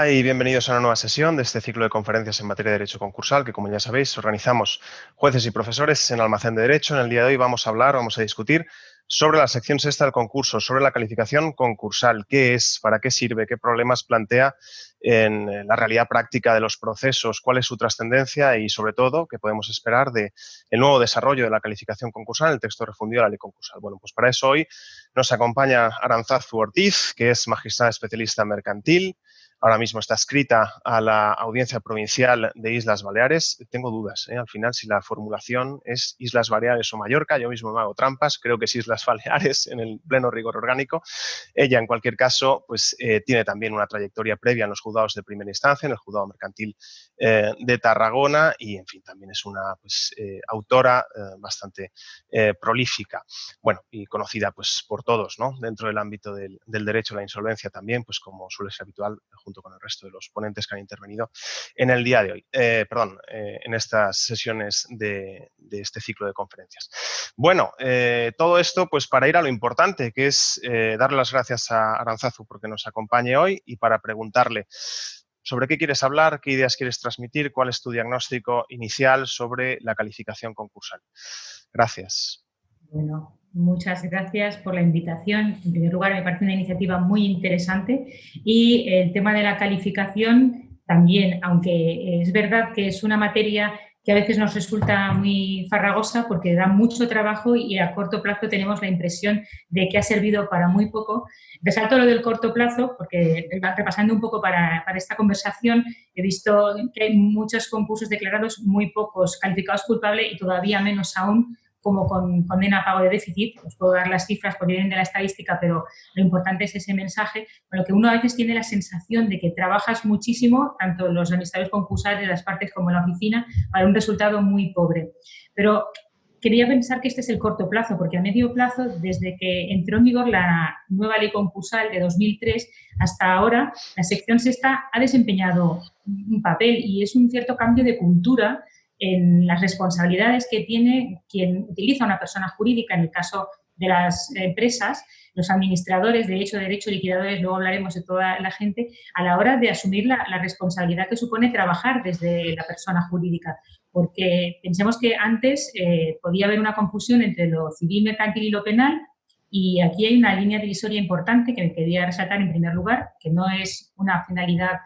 Hola y bienvenidos a una nueva sesión de este ciclo de conferencias en materia de derecho concursal que, como ya sabéis, organizamos jueces y profesores en Almacén de Derecho. En el día de hoy vamos a discutir sobre la sección sexta del concurso, sobre la calificación concursal, qué es, para qué sirve, qué problemas plantea en la realidad práctica de los procesos, cuál es su trascendencia y, sobre todo, qué podemos esperar del nuevo desarrollo de la calificación concursal en el texto refundido de la ley concursal. Bueno, pues para eso hoy nos acompaña Arantzazu Ortiz, que es magistrada especialista mercantil. Ahora mismo está adscrita a la Audiencia Provincial de Islas Baleares. Tengo dudas, al final, si la formulación es Islas Baleares o Mallorca. Yo mismo me hago trampas, creo que es Islas Baleares en el pleno rigor orgánico. Ella, en cualquier caso, pues tiene también una trayectoria previa en los juzgados de primera instancia, en el juzgado mercantil de Tarragona y, en fin, también es una autora bastante prolífica. Bueno, y conocida pues por todos, ¿no? Dentro del ámbito del derecho a la insolvencia también, pues como suele ser habitual, junto con el resto de los ponentes que han intervenido en el día de hoy, en estas sesiones de este ciclo de conferencias. Bueno, todo esto pues para ir a lo importante, que es darle las gracias a Arantzazu porque nos acompañe hoy y para preguntarle sobre qué quieres hablar, qué ideas quieres transmitir, cuál es tu diagnóstico inicial sobre la calificación concursal. Gracias. Bueno, muchas gracias por la invitación. En primer lugar, me parece una iniciativa muy interesante y el tema de la calificación también, aunque es verdad que es una materia que a veces nos resulta muy farragosa porque da mucho trabajo y a corto plazo tenemos la impresión de que ha servido para muy poco. Resalto lo del corto plazo porque, repasando un poco para esta conversación, he visto que hay muchos concursos declarados, muy pocos calificados culpables y todavía menos aún como con condena a pago de déficit. Os puedo dar las cifras porque vienen de la estadística, pero lo importante es ese mensaje, con lo que uno a veces tiene la sensación de que trabajas muchísimo, tanto los administradores concursales de las partes como en la oficina, para un resultado muy pobre. Pero quería pensar que este es el corto plazo, porque a medio plazo, desde que entró en vigor la nueva ley concursal de 2003 hasta ahora, la sección sexta ha desempeñado un papel y es un cierto cambio de cultura en las responsabilidades que tiene quien utiliza una persona jurídica, en el caso de las empresas, los administradores de derecho, liquidadores, luego hablaremos de toda la gente, a la hora de asumir la responsabilidad que supone trabajar desde la persona jurídica. Porque pensemos que antes podía haber una confusión entre lo civil, mercantil y lo penal, y aquí hay una línea divisoria importante que me quería resaltar en primer lugar, que no es una finalidad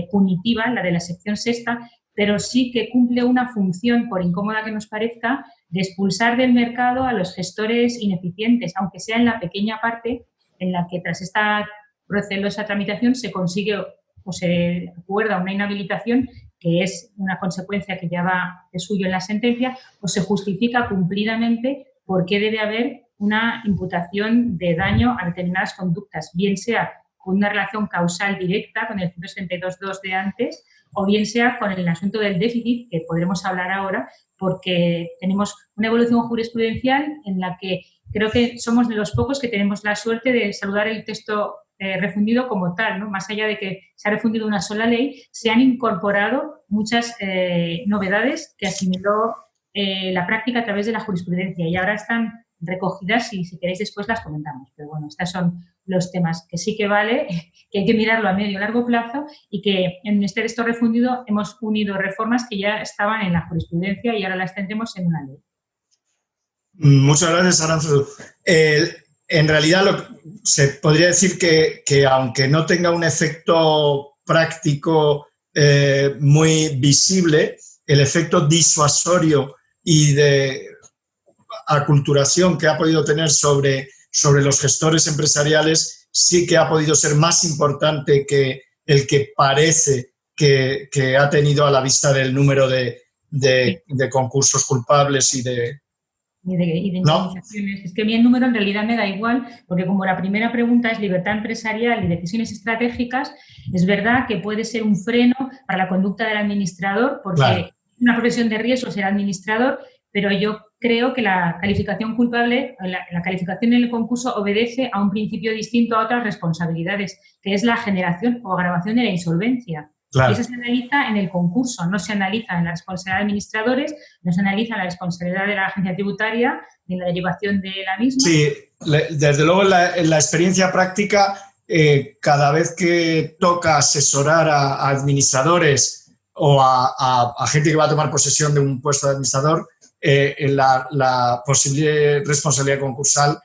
punitiva, la de la sección sexta, pero sí que cumple una función, por incómoda que nos parezca, de expulsar del mercado a los gestores ineficientes, aunque sea en la pequeña parte en la que tras esta procelosa tramitación se consigue o se acuerda una inhabilitación, que es una consecuencia que ya va de suyo en la sentencia, o se justifica cumplidamente por qué debe haber una imputación de daño a determinadas conductas, bien sea con una relación causal directa con el 162.2 de antes, o bien sea con el asunto del déficit, que podremos hablar ahora, porque tenemos una evolución jurisprudencial en la que creo que somos de los pocos que tenemos la suerte de saludar el texto refundido como tal, ¿no? Más allá de que se ha refundido una sola ley, se han incorporado muchas novedades que asimiló la práctica a través de la jurisprudencia y ahora están recogidas y si queréis después las comentamos. Pero bueno, estos son los temas que sí que vale, que hay que mirarlo a medio y largo plazo y que en este texto refundido hemos unido reformas que ya estaban en la jurisprudencia y ahora las tendremos en una ley. Muchas gracias, Arantzazu. En realidad se podría decir que aunque no tenga un efecto práctico muy visible, el efecto disuasorio y de aculturación que ha podido tener sobre los gestores empresariales sí que ha podido ser más importante que el que parece que ha tenido a la vista del número de concursos culpables y de indemnizaciones. ¿No? Es que a mí el número en realidad me da igual, porque como la primera pregunta es libertad empresarial y decisiones estratégicas, es verdad que puede ser un freno para la conducta del administrador, porque claro, es una profesión de riesgo ser administrador, pero yo creo que la calificación culpable, la calificación en el concurso obedece a un principio distinto a otras responsabilidades, que es la generación o agravación de la insolvencia. Claro. Y eso se analiza en el concurso, no se analiza en la responsabilidad de administradores, no se analiza en la responsabilidad de la agencia tributaria ni en la derivación de la misma. Sí, desde luego en la experiencia práctica cada vez que toca asesorar a administradores o a gente que va a tomar posesión de un puesto de administrador, la posible responsabilidad concursal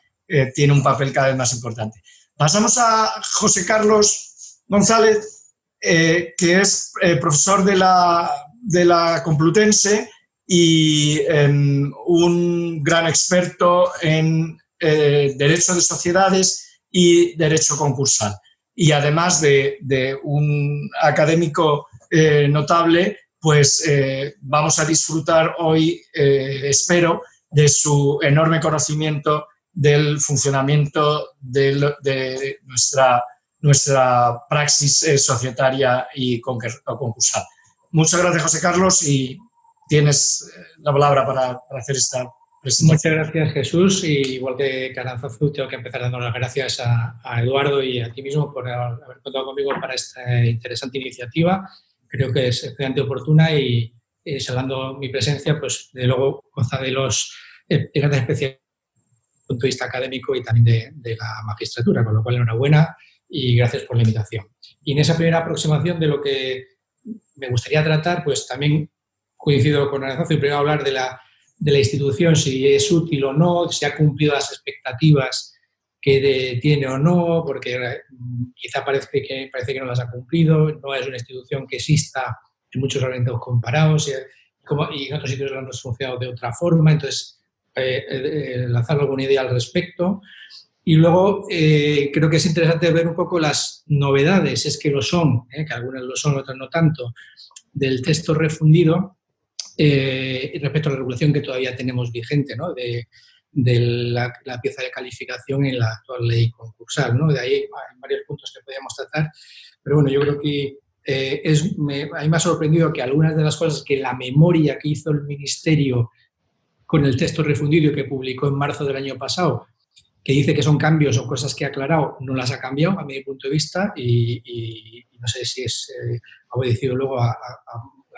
tiene un papel cada vez más importante. Pasamos a José Carlos González, que es profesor de la Complutense y un gran experto en derecho de sociedades y derecho concursal. Y además de un académico notable, pues vamos a disfrutar hoy, espero, de su enorme conocimiento del funcionamiento de nuestra praxis societaria y concursal. Muchas gracias, José Carlos, y tienes la palabra para hacer esta presentación. Muchas gracias, Jesús. Y igual que Aranzazu, tengo que empezar dando las gracias a Eduardo y a ti mismo por haber contado conmigo para esta interesante iniciativa. Creo que es excelente oportuna y salvando mi presencia, pues de luego goza de los grandes especialistas desde el punto de vista académico y también de la magistratura, con lo cual enhorabuena y gracias por la invitación. Y en esa primera aproximación de lo que me gustaría tratar, pues también coincido con Aranzazu y primero hablar de la institución, si es útil o no, si ha cumplido las expectativas que tiene o no, porque quizá parece que no las ha cumplido, no es una institución que exista en muchos organismos comparados y en otros sitios lo han funcionado de otra forma, entonces lanzar alguna idea al respecto. Y luego creo que es interesante ver un poco las novedades, es que lo son, que algunas lo son, otras no tanto, del texto refundido respecto a la regulación que todavía tenemos vigente, ¿no? de la pieza de calificación en la actual ley concursal, ¿no? De ahí hay varios puntos que podríamos tratar, pero bueno, yo creo que a mí me ha sorprendido que algunas de las cosas que la memoria que hizo el Ministerio con el texto refundido que publicó en marzo del año pasado, que dice que son cambios o cosas que ha aclarado, no las ha cambiado a mi punto de vista y no sé si ha obedecido luego a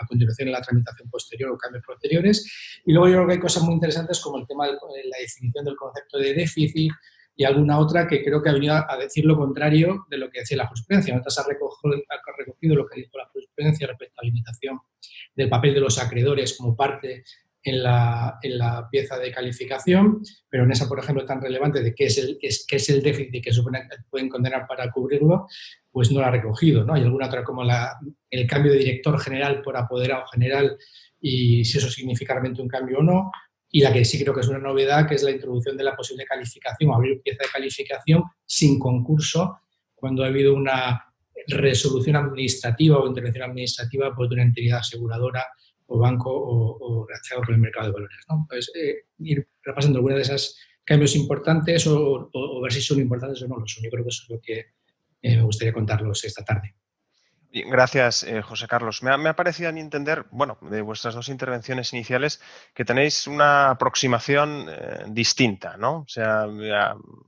la continuación en la tramitación posterior o cambios posteriores. Y luego yo creo que hay cosas muy interesantes como el tema de la definición del concepto de déficit y alguna otra que creo que ha venido a decir lo contrario de lo que decía la jurisprudencia. Notas ha recogido lo que dijo la jurisprudencia respecto a la limitación del papel de los acreedores como parte en la pieza de calificación, pero en esa, por ejemplo, tan relevante de qué es el déficit que supone que pueden condenar para cubrirlo, pues no la ha recogido, ¿no? Hay alguna otra como el cambio de director general por apoderado general y si eso significa realmente un cambio o no, y la que sí creo que es una novedad, que es la introducción de la posible calificación, abrir pieza de calificación sin concurso cuando ha habido una resolución administrativa o intervención administrativa por una entidad aseguradora o banco o relacionado con el mercado de valores, ¿no? Entonces, ir repasando algunas de esas cambios importantes o ver si son importantes o no lo son. Yo creo que eso es lo que me gustaría contarlos esta tarde. Bien, gracias, José Carlos. Me ha parecido a mí entender, bueno, de vuestras dos intervenciones iniciales, que tenéis una aproximación distinta, ¿no? O sea,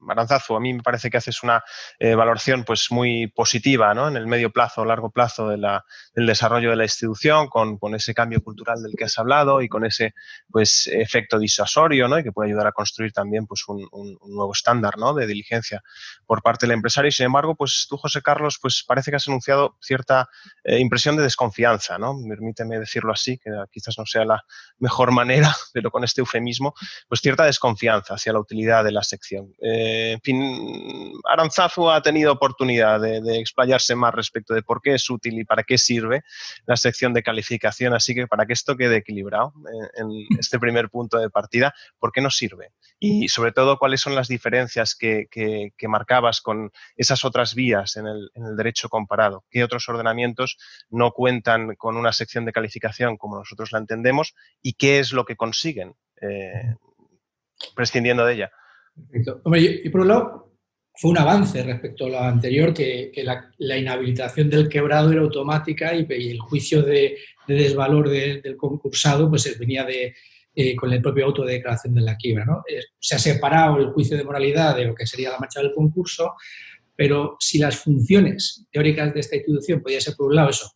Aranzazu, a mí me parece que haces una valoración pues muy positiva, ¿no? En el medio plazo o largo plazo del desarrollo de la institución, con ese cambio cultural del que has hablado y con ese pues efecto disuasorio, ¿no? Y que puede ayudar a construir también pues un nuevo estándar, ¿no? De diligencia por parte del empresario. Y sin embargo, pues tú, José Carlos, pues parece que has enunciado cierta impresión de desconfianza, ¿no? Permíteme decirlo así, que quizás no sea la mejor manera, pero con este eufemismo, pues cierta desconfianza hacia la utilidad de la sección. En fin, Aranzazu ha tenido oportunidad de explayarse más respecto de por qué es útil y para qué sirve la sección de calificación, así que para que esto quede equilibrado en este primer punto de partida, ¿por qué no sirve? Y sobre todo, ¿cuáles son las diferencias que marcabas con esas otras vías en el derecho comparado? ¿Qué otros ordenamientos no cuentan con una sección de calificación como nosotros la entendemos y qué es lo que consiguen prescindiendo de ella? Perfecto. Hombre, y por un lado, fue un avance respecto a lo anterior, que la inhabilitación del quebrado era automática y el juicio de desvalor del concursado pues venía con el propio auto de declaración de la quiebra, ¿no? Se ha separado el juicio de moralidad de lo que sería la marcha del concurso, pero si las funciones teóricas de esta institución podía ser, por un lado, eso,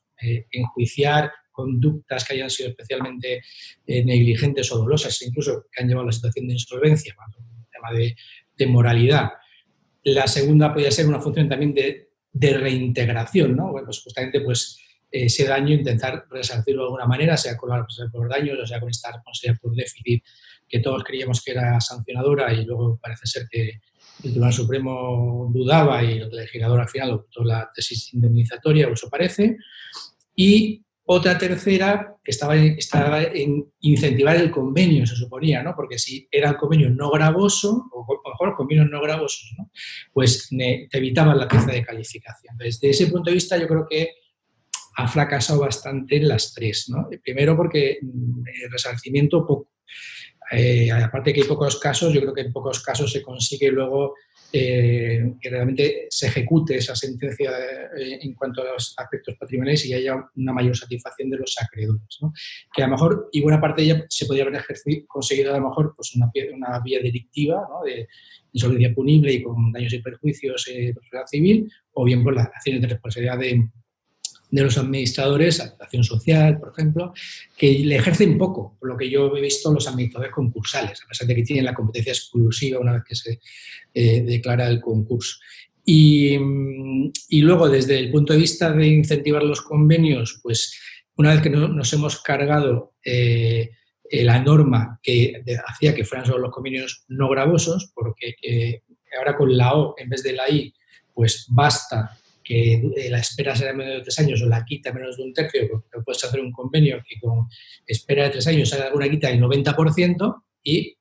enjuiciar conductas que hayan sido especialmente negligentes o dolosas, incluso que han llevado a la situación de insolvencia, un tema de moralidad, La segunda podría ser una función también de reintegración, ¿no? Bueno, pues justamente pues, ese daño intentar resarcirlo de alguna manera, sea con los daños o sea con esta responsabilidad por déficit que todos creíamos que era sancionadora y luego parece ser que el Tribunal Supremo dudaba y el legislador al final optó la tesis indemnizatoria, o eso parece. Y otra tercera que estaba en incentivar el convenio, se suponía, ¿no? Porque si era el convenio no gravoso, o mejor, convenios no gravosos, ¿no? Pues te evitaban la pieza de calificación. Desde ese punto de vista, yo creo que ha fracasado bastante en las tres, ¿no? Primero porque el resarcimiento poco. Aparte que hay pocos casos, yo creo que en pocos casos se consigue luego que realmente se ejecute esa sentencia en cuanto a los aspectos patrimoniales y haya una mayor satisfacción de los acreedores, ¿no? Que a lo mejor, y buena parte de ella se podría haber conseguido a lo mejor pues una vía delictiva, ¿no? De insolvencia punible y con daños y perjuicios de propiedad civil, o bien por las acciones de responsabilidad de los administradores, acción social, por ejemplo, que le ejercen poco, por lo que yo he visto los administradores concursales, a pesar de que tienen la competencia exclusiva una vez que se declara el concurso. Y luego, desde el punto de vista de incentivar los convenios, pues una vez que nos hemos cargado la norma que hacía que fueran solo los convenios no gravosos, porque ahora con la O en vez de la I, pues basta que la espera será menos de 3 años o la quita menos de un tercio, porque puedes hacer un convenio que con espera de 3 años haga una quita del 90% y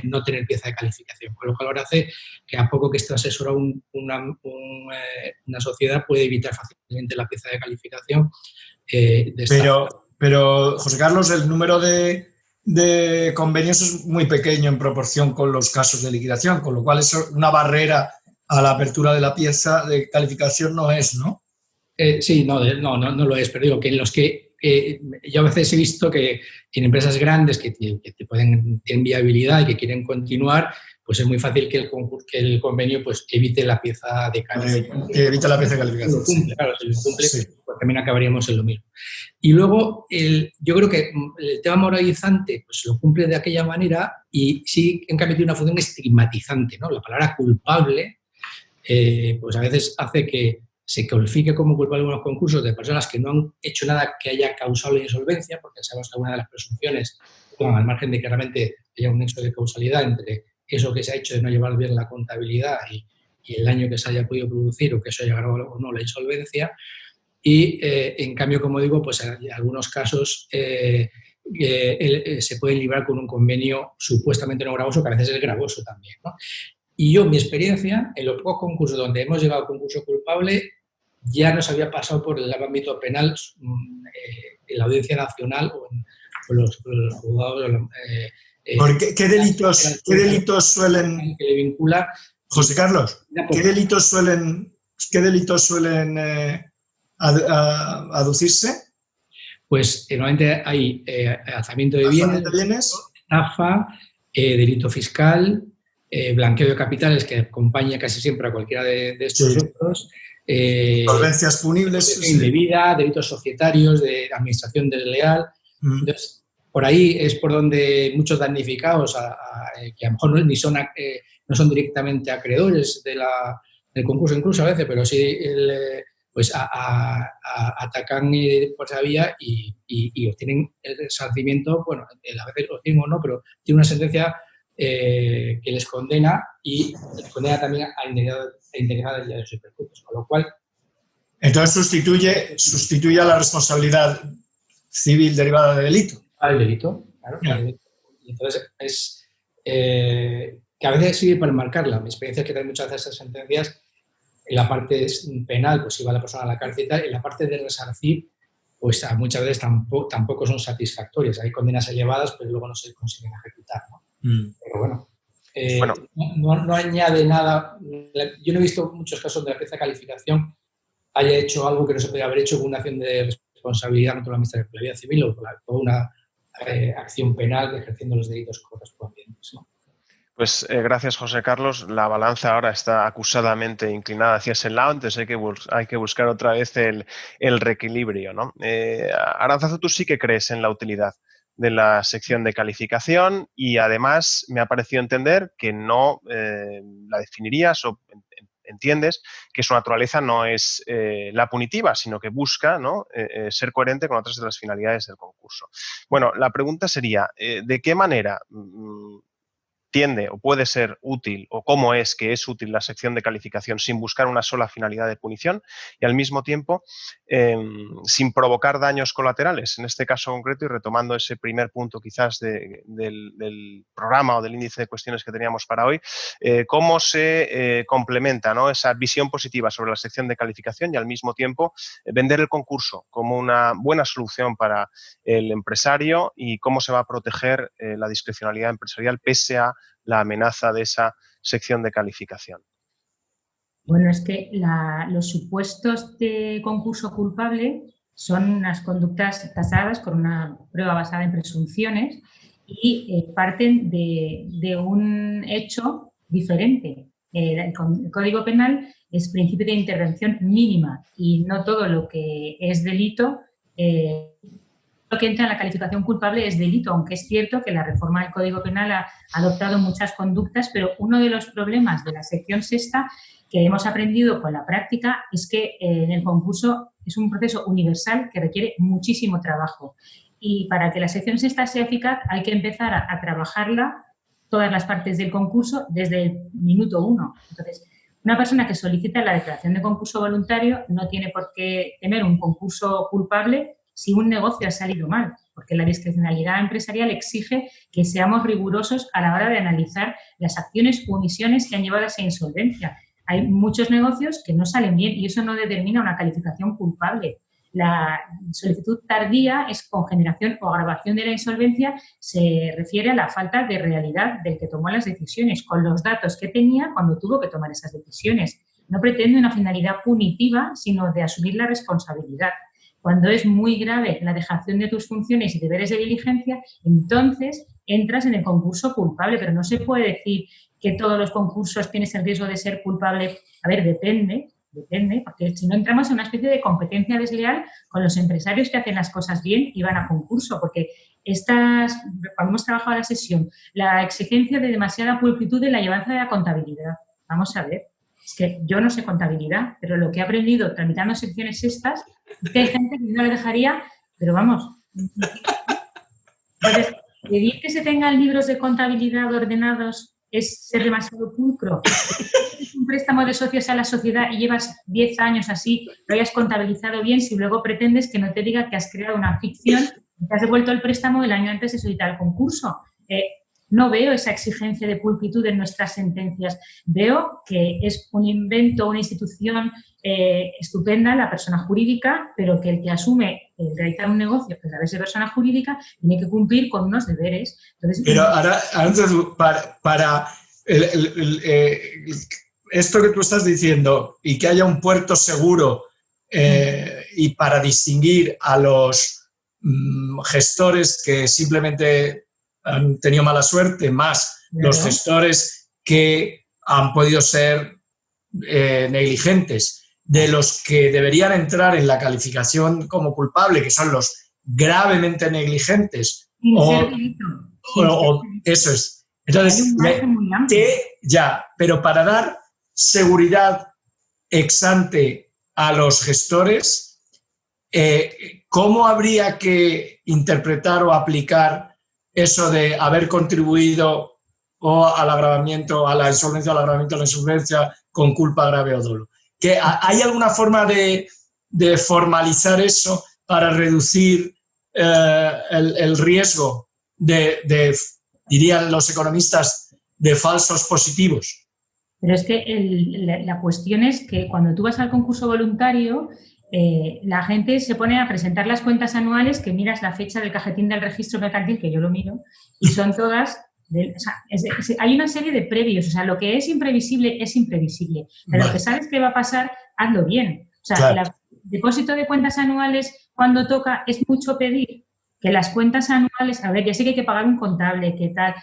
no tener pieza de calificación. Con lo cual ahora hace que a poco que esté asesorado una sociedad puede evitar fácilmente la pieza de calificación. Pero, José Carlos, el número de convenios es muy pequeño en proporción con los casos de liquidación, con lo cual es una barrera a la apertura de la pieza de calificación no es, ¿no? Sí, no lo es, pero digo que en los que yo a veces he visto que en empresas grandes que tienen viabilidad y que quieren continuar, pues es muy fácil que el convenio pues evite la pieza de calificación. Que evite la pieza de calificación. Cumple, sí. Claro, si lo cumple, sí, pues también acabaríamos en lo mismo. Y luego, yo creo que el tema moralizante pues lo cumple de aquella manera y sí, en cambio, tiene una función estigmatizante, ¿no? La palabra culpable pues a veces hace que se califique como culpable algunos concursos de personas que no han hecho nada que haya causado la insolvencia, porque sabemos que alguna de las presunciones, al margen de que realmente haya un nexo de causalidad entre eso que se ha hecho de no llevar bien la contabilidad y el daño que se haya podido producir o que eso haya agravado o no la insolvencia. Y en cambio, como digo, pues en algunos casos se pueden librar con un convenio supuestamente no gravoso, que a veces es gravoso también, ¿no? Y yo, mi experiencia, en los pocos concursos donde hemos llegado a concurso culpable, ya nos había pasado por el ámbito penal en la Audiencia Nacional o en los juzgados. ¿Qué delitos suelen... Que le vincula, José Carlos, ¿qué delitos suelen aducirse? Pues normalmente hay alzamiento de bienes, estafa, delito fiscal, blanqueo de capitales, que acompaña casi siempre a cualquiera de estos otros. Solvencias punibles. Indebida, delitos societarios, de administración desleal. Entonces, por ahí es por donde muchos damnificados, que a lo mejor no son directamente acreedores del concurso incluso a veces, pero sí pues atacan por esa vía y obtienen el resarcimiento, bueno, a veces obtienen o no, pero tiene una sentencia que les condena y les condena también a integridad de los perjuicios, con lo cual... Entonces sustituye a la responsabilidad civil derivada del delito. Al delito, claro. Yeah. Entonces es que a veces sirve para marcarla. Mi experiencia es que hay muchas de esas sentencias, en la parte penal pues iba la persona a la cárcel y tal, en la parte de resarcir pues muchas veces tampoco son satisfactorias. Hay condenas elevadas, pero luego no se consiguen ejecutar, ¿no? Pero bueno, no añade nada. Yo no he visto muchos casos de la pieza de calificación haya hecho algo que no se podía haber hecho con una acción de responsabilidad contra la Administración Civil o con una acción penal ejerciendo los delitos correspondientes, ¿no? Pues gracias, José Carlos. La balanza ahora está acusadamente inclinada hacia ese lado, entonces hay que buscar otra vez el reequilibrio, ¿no? Arantzazu, tú sí que crees en la utilidad de la sección de calificación y además me ha parecido entender que no la definirías o entiendes que su naturaleza no es la punitiva, sino que busca, ¿no?, ser coherente con otras de las finalidades del concurso. Bueno, la pregunta sería, ¿de qué manera tiende o puede ser útil o cómo es que es útil la sección de calificación sin buscar una sola finalidad de punición y al mismo tiempo sin provocar daños colaterales? En este caso concreto, y retomando ese primer punto quizás del programa o del índice de cuestiones que teníamos para hoy, ¿cómo se complementa, ¿no?, esa visión positiva sobre la sección de calificación y al mismo tiempo vender el concurso como una buena solución para el empresario y cómo se va a proteger la discrecionalidad empresarial pese a la amenaza de esa sección de calificación? Bueno, es que los supuestos de concurso culpable son unas conductas tasadas con una prueba basada en presunciones y parten de un hecho diferente. El Código Penal es principio de intervención mínima y no todo lo que es delito lo que entra en la calificación culpable es delito, aunque es cierto que la reforma del Código Penal ha adoptado muchas conductas, pero uno de los problemas de la sección sexta que hemos aprendido con la práctica es que en el concurso es un proceso universal que requiere muchísimo trabajo y para que la sección sexta sea eficaz hay que empezar a trabajarla todas las partes del concurso desde el minuto uno. Entonces, una persona que solicita la declaración de concurso voluntario no tiene por qué tener un concurso culpable si un negocio ha salido mal, porque la discrecionalidad empresarial exige que seamos rigurosos a la hora de analizar las acciones u omisiones que han llevado a esa insolvencia. Hay muchos negocios que no salen bien y eso no determina una calificación culpable. La solicitud tardía es con generación o agravación de la insolvencia, se refiere a la falta de realidad del que tomó las decisiones, con los datos que tenía cuando tuvo que tomar esas decisiones. No pretende una finalidad punitiva, sino de asumir la responsabilidad. Cuando es muy grave la dejación de tus funciones y deberes de diligencia, entonces entras en el concurso culpable, pero no se puede decir que todos los concursos tienes el riesgo de ser culpable. A ver, depende, porque si no entramos en una especie de competencia desleal con los empresarios que hacen las cosas bien y van a concurso, porque cuando hemos trabajado la sesión, la exigencia de demasiada pulcritud en la llevanza de la contabilidad. Vamos a ver, es que yo no sé contabilidad, pero lo que he aprendido tramitando secciones estas, que hay gente que no le dejaría, pero vamos. Entonces, pedir que se tengan libros de contabilidad ordenados es ser demasiado pulcro. Es un préstamo de socios a la sociedad y llevas 10 años así, lo hayas contabilizado bien, si luego pretendes que no te diga que has creado una ficción y te has devuelto el préstamo el año antes de solicitar el concurso. No veo esa exigencia de pulcritud en nuestras sentencias. Veo que es un invento, una institución estupenda, la persona jurídica, pero que el que asume el realizar un negocio a través de persona jurídica tiene que cumplir con unos deberes. Entonces, pero ahora para esto que tú estás diciendo y que haya un puerto seguro y para distinguir a los gestores que simplemente han tenido mala suerte, más los gestores que han podido ser negligentes, de los que deberían entrar en la calificación como culpable, que son los gravemente negligentes. Eso es. Entonces, pero para dar seguridad ex ante a los gestores, ¿cómo habría que interpretar o aplicar eso de haber contribuido o al agravamiento, a la insolvencia, al agravamiento de la insolvencia con culpa grave o dolo? ¿Que hay alguna forma de formalizar eso para reducir el riesgo dirían los economistas, de falsos positivos? Pero es que la cuestión es que cuando tú vas al concurso voluntario, la gente se pone a presentar las cuentas anuales, que miras la fecha del cajetín del registro mercantil, que yo lo miro, y son todas... hay una serie de previos, o sea, lo que es imprevisible, pero lo que sabes que va a pasar, hazlo bien. O sea, claro. El depósito de cuentas anuales cuando toca es mucho pedir, que las cuentas anuales, a ver, ya sé que hay que pagar un contable, que tal,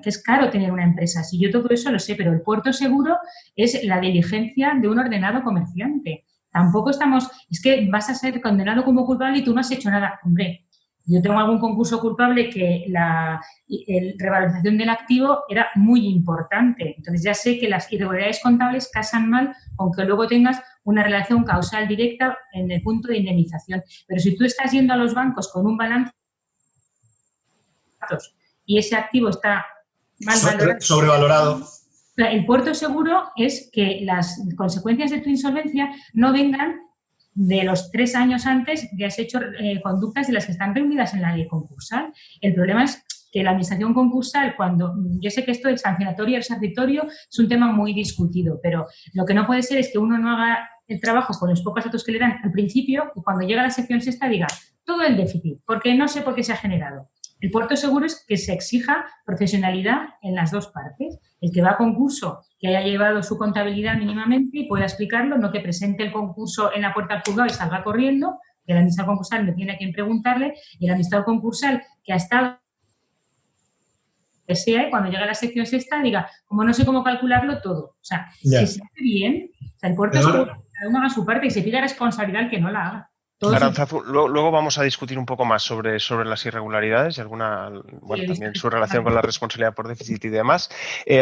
que es caro tener una empresa, si yo todo eso lo sé, pero el puerto seguro es la diligencia de un ordenado comerciante. Tampoco es que vas a ser condenado como culpable y tú no has hecho nada, hombre. Yo tengo algún concurso culpable que la revalorización del activo era muy importante. Entonces ya sé que las irregularidades contables casan mal con que luego tengas una relación causal directa en el punto de indemnización. Pero si tú estás yendo a los bancos con un balance y ese activo está mal valorado, sobrevalorado. El puerto seguro es que las consecuencias de tu insolvencia no vengan de los 3 años antes que has hecho conductas de las que están reunidas en la ley concursal. El problema es que la administración concursal, yo sé que esto del sancionatorio y el resarcitorio es un tema muy discutido, pero lo que no puede ser es que uno no haga el trabajo con los pocos datos que le dan al principio y cuando llega a la sección sexta diga todo el déficit, porque no sé por qué se ha generado. El puerto seguro es que se exija profesionalidad en las dos partes. El que va a concurso, que haya llevado su contabilidad mínimamente y pueda explicarlo, no que presente el concurso en la puerta del juzgado y salga corriendo, que el administrador concursal no tiene a quien preguntarle, y el administrador concursal que ha estado que sea, y cuando llega a la sección sexta diga, como no sé cómo calcularlo todo. O sea, si se hace bien, o sea, el puerto seguro, cada uno haga su parte y se pida responsabilidad al que no la haga. Arantzazu, luego vamos a discutir un poco más sobre las irregularidades y también su relación con la responsabilidad por déficit y demás.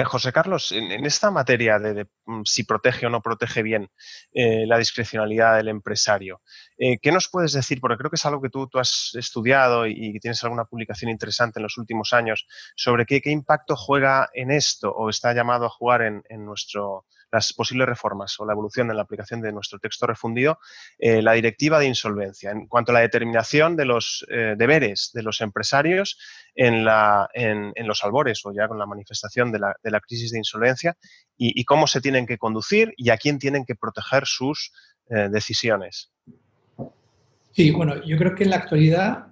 José Carlos, en esta materia de si protege o no protege bien la discrecionalidad del empresario, ¿qué nos puedes decir? Porque creo que es algo que tú has estudiado y que tienes alguna publicación interesante en los últimos años sobre qué impacto juega en esto o está llamado a jugar en las posibles reformas o la evolución en la aplicación de nuestro texto refundido, la directiva de insolvencia, en cuanto a la determinación de los deberes de los empresarios en los albores o ya con la manifestación de la crisis de insolvencia y cómo se tienen que conducir y a quién tienen que proteger sus decisiones. Sí, bueno, yo creo que en la actualidad,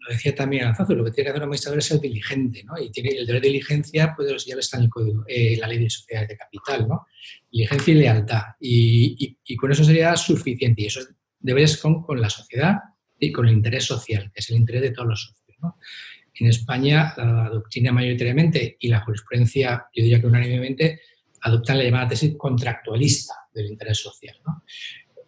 lo decía también Arantzazu, lo que tiene que hacer un administrador es ser diligente, ¿no? Y tiene el deber de diligencia, pues ya está en el código, la ley de sociedades de capital, ¿no? Diligencia y lealtad. Y con eso sería suficiente. Y esos deberes con la sociedad y con el interés social, que es el interés de todos los socios, ¿no? En España, la doctrina mayoritariamente y la jurisprudencia, yo diría que unánimemente, adoptan la llamada tesis contractualista del interés social, ¿no?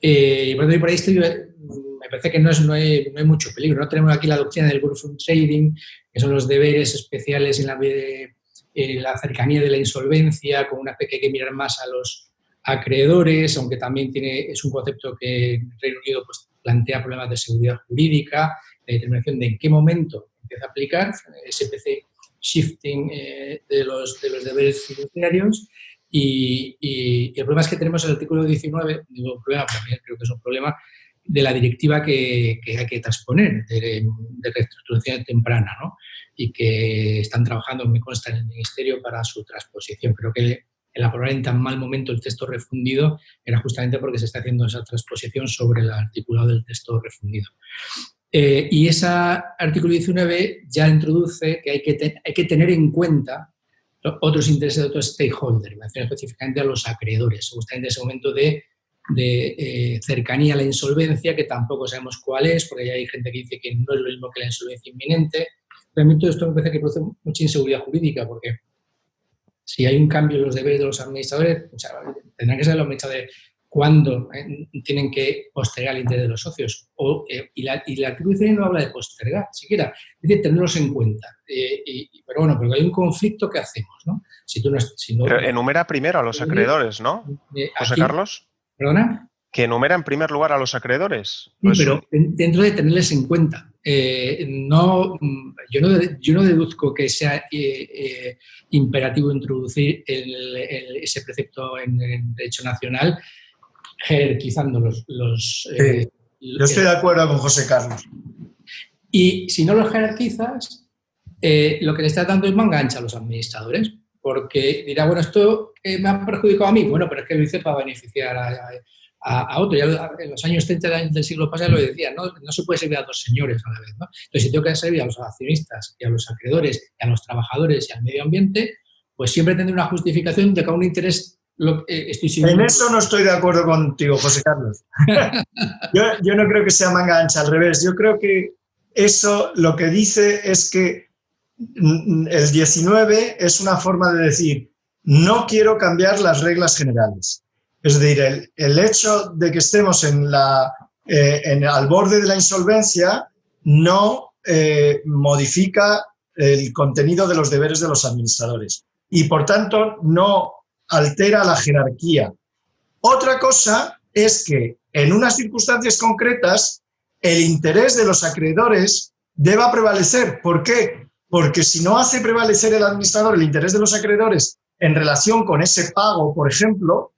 Y por ahí me parece que no hay mucho peligro. No tenemos aquí la doctrina del Gulf Trading, que son los deberes especiales en la cercanía de la insolvencia, con una que hay que mirar más a los acreedores, aunque también es un concepto que en Reino Unido pues, plantea problemas de seguridad jurídica, la determinación de en qué momento empieza a aplicar, SPC shifting de los deberes fiduciarios. Y el problema es que tenemos el artículo 19, digo problema, también creo que es un problema, de la directiva que hay que transponer de reestructuración temprana, ¿no? Y que están trabajando, me consta, en el Ministerio para su transposición. Creo que el aprobar en tan mal momento el texto refundido era justamente porque se está haciendo esa transposición sobre el articulado del texto refundido. Y ese artículo 19 ya introduce que hay que tener en cuenta otros intereses de otros stakeholders, menciono específicamente a los acreedores, justamente ese momento de cercanía a la insolvencia, que tampoco sabemos cuál es, porque ya hay gente que dice que no es lo mismo que la insolvencia inminente. Realmente todo esto me parece que produce mucha inseguridad jurídica, porque si hay un cambio en los deberes de los administradores, o sea, tendrán que ser los administradores cuándo tienen que postergar el interés de los socios. Y el artículo 19 no habla de postergar siquiera, es decir, tenerlos en cuenta. Pero bueno, porque hay un conflicto que hacemos, ¿no? Pero enumera primero a los acreedores, ¿no, José Carlos? ¿Perdona? Que enumera en primer lugar a los acreedores. Sí, pero dentro de tenerles en cuenta. Yo no deduzco que sea imperativo introducir ese precepto en el derecho nacional, jerarquizando yo estoy de acuerdo con José Carlos. Y si no los jerarquizas, lo que le está dando es manga ancha a los administradores, porque dirá, bueno, esto me ha perjudicado a mí, bueno, pero es que lo hice para beneficiar a otro. Ya en los años 30 del siglo pasado lo decía, no se puede servir a dos señores a la vez, ¿no? Entonces, si tengo que servir a los accionistas y a los acreedores y a los trabajadores y al medio ambiente, pues siempre tendré una justificación de cada un interés. En eso no estoy de acuerdo contigo, José Carlos. yo no creo que sea manga ancha, al revés. Yo creo que eso lo que dice es que el 19 es una forma de decir no quiero cambiar las reglas generales. Es decir, el hecho de que estemos en la al borde de la insolvencia, no modifica el contenido de los deberes de los administradores y, por tanto, no altera la jerarquía. Otra cosa es que, en unas circunstancias concretas, el interés de los acreedores deba prevalecer. ¿Por qué? Porque si no hace prevalecer el administrador el interés de los acreedores en relación con ese pago, por ejemplo,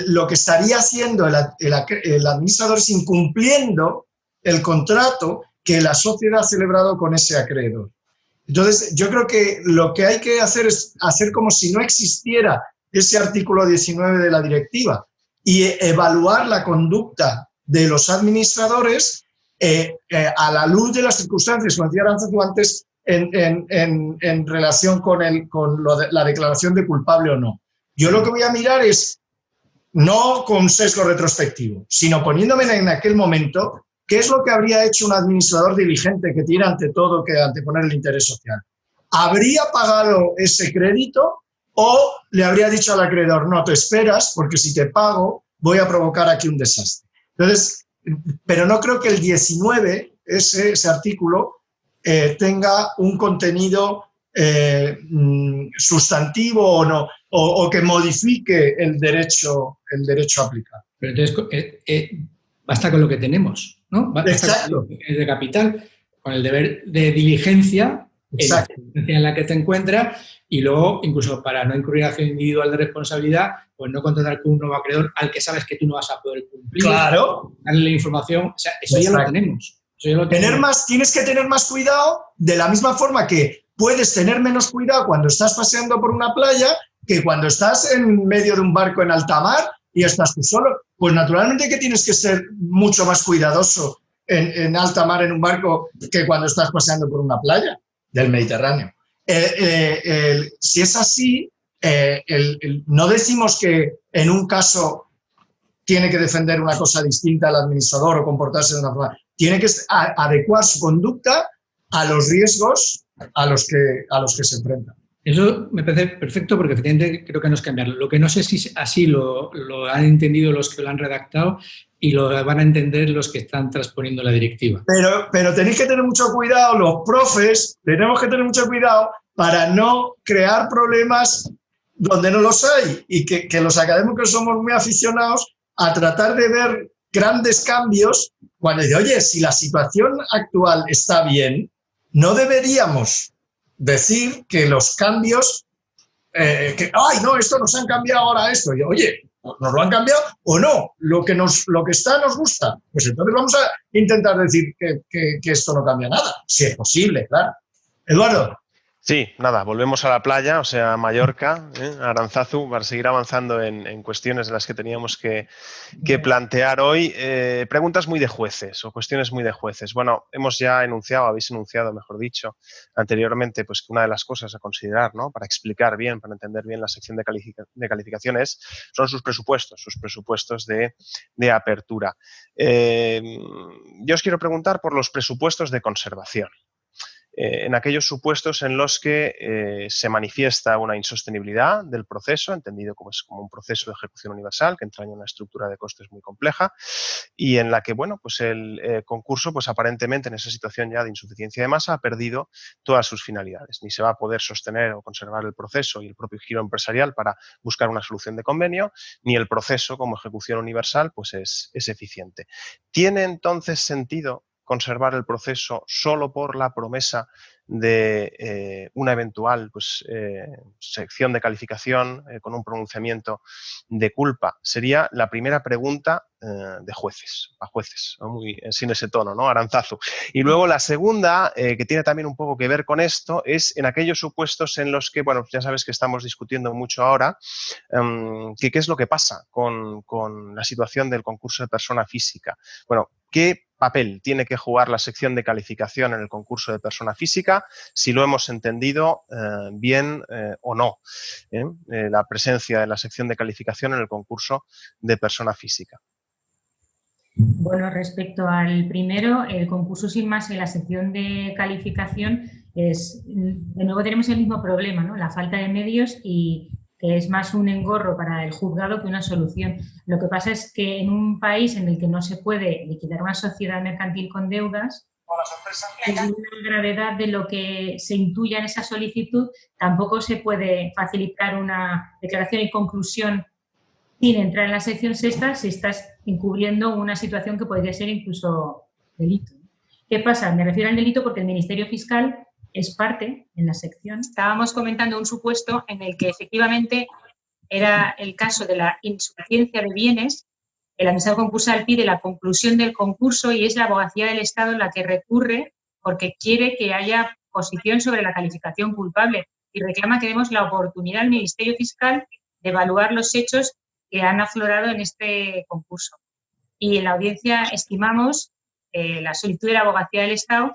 lo que estaría haciendo el administrador es incumpliendo el contrato que la sociedad ha celebrado con ese acreedor. Entonces, yo creo que lo que hay que hacer es hacer como si no existiera ese artículo 19 de la directiva y evaluar la conducta de los administradores a la luz de las circunstancias, como decía Arantzazu antes, en relación con la declaración de culpable o no. Yo lo que voy a mirar es, no con sesgo retrospectivo, sino poniéndome en aquel momento, ¿qué es lo que habría hecho un administrador diligente que tiene ante todo que anteponer el interés social? ¿Habría pagado ese crédito o le habría dicho al acreedor, no te esperas porque si te pago voy a provocar aquí un desastre? Entonces, pero no creo que el 19, ese artículo, tenga un contenido sustantivo o no, o que modifique el derecho aplicado. Pero entonces, basta con lo que tenemos, ¿no? Exacto. Con el de capital, con el deber de diligencia, en la circunstancia en la que te encuentras, y luego, incluso para no incurrir en acción individual de responsabilidad, pues no contratar con un nuevo acreedor al que sabes que tú no vas a poder cumplir. Claro. Darle la información, o sea, eso ya lo tenemos. Tienes que tener más cuidado, de la misma forma que puedes tener menos cuidado cuando estás paseando por una playa que cuando estás en medio de un barco en alta mar y estás tú solo. Pues naturalmente que tienes que ser mucho más cuidadoso en alta mar en un barco que cuando estás paseando por una playa del Mediterráneo. Si es así, no decimos que en un caso tiene que defender una cosa distinta al administrador o comportarse de una forma. Tiene que adecuar su conducta a los riesgos a los que se enfrenta. Eso me parece perfecto porque efectivamente creo que no es cambiarlo. Lo que no sé si así lo han entendido los que lo han redactado y lo van a entender los que están transponiendo la directiva. Pero tenéis que tener mucho cuidado, los profes, tenemos que tener mucho cuidado para no crear problemas donde no los hay y que los académicos somos muy aficionados a tratar de ver grandes cambios cuando dice, oye, si la situación actual está bien, no deberíamos decir que los cambios, ay, no, esto nos han cambiado ahora esto. Y, oye, ¿nos lo han cambiado o no? Lo que está nos gusta. Pues entonces vamos a intentar decir que esto no cambia nada, si es posible, claro. Eduardo. Sí, nada, volvemos a la playa, o sea, a Mallorca, Arantzazu, para seguir avanzando en cuestiones de las que teníamos que plantear hoy. Preguntas muy de jueces o cuestiones muy de jueces. Bueno, hemos ya habéis enunciado, mejor dicho, anteriormente, pues que una de las cosas a considerar, ¿no?, para explicar bien, para entender bien la sección de calificaciones, son sus presupuestos de apertura. Yo os quiero preguntar por los presupuestos de conservación. En aquellos supuestos en los que se manifiesta una insostenibilidad del proceso, entendido como un proceso de ejecución universal que entraña una estructura de costes muy compleja y en la que, bueno, pues el concurso, pues aparentemente en esa situación ya de insuficiencia de masa ha perdido todas sus finalidades. Ni se va a poder sostener o conservar el proceso y el propio giro empresarial para buscar una solución de convenio, ni el proceso como ejecución universal pues es eficiente. ¿Tiene entonces sentido conservar el proceso solo por la promesa de una eventual sección de calificación con un pronunciamiento de culpa? Sería la primera pregunta de jueces, a jueces, ¿no? Muy sin ese tono, ¿no, Arantzazu? Y luego la segunda, que tiene también un poco que ver con esto, es en aquellos supuestos en los que, bueno, ya sabes que estamos discutiendo mucho ahora, qué es lo que pasa con la situación del concurso de persona física. Bueno, ¿qué papel tiene que jugar la sección de calificación en el concurso de persona física, si lo hemos entendido bien o no? La presencia de la sección de calificación en el concurso de persona física. Bueno, respecto al primero, el concurso sin más en la sección de calificación de nuevo tenemos el mismo problema, ¿no? La falta de medios y que es más un engorro para el juzgado que una solución. Lo que pasa es que en un país en el que no se puede liquidar una sociedad mercantil con deudas, según la gravedad de lo que se intuya en esa solicitud, tampoco se puede facilitar una declaración y conclusión sin entrar en la sección sexta si estás encubriendo una situación que podría ser incluso delito. ¿Qué pasa? Me refiero al delito porque el Ministerio Fiscal es parte en la sección. Estábamos comentando un supuesto en el que efectivamente era el caso de la insuficiencia de bienes. El administrador concursal pide la conclusión del concurso y es la Abogacía del Estado la que recurre porque quiere que haya posición sobre la calificación culpable y reclama que demos la oportunidad al Ministerio Fiscal de evaluar los hechos que han aflorado en este concurso. Y en la audiencia estimamos la solicitud de la Abogacía del Estado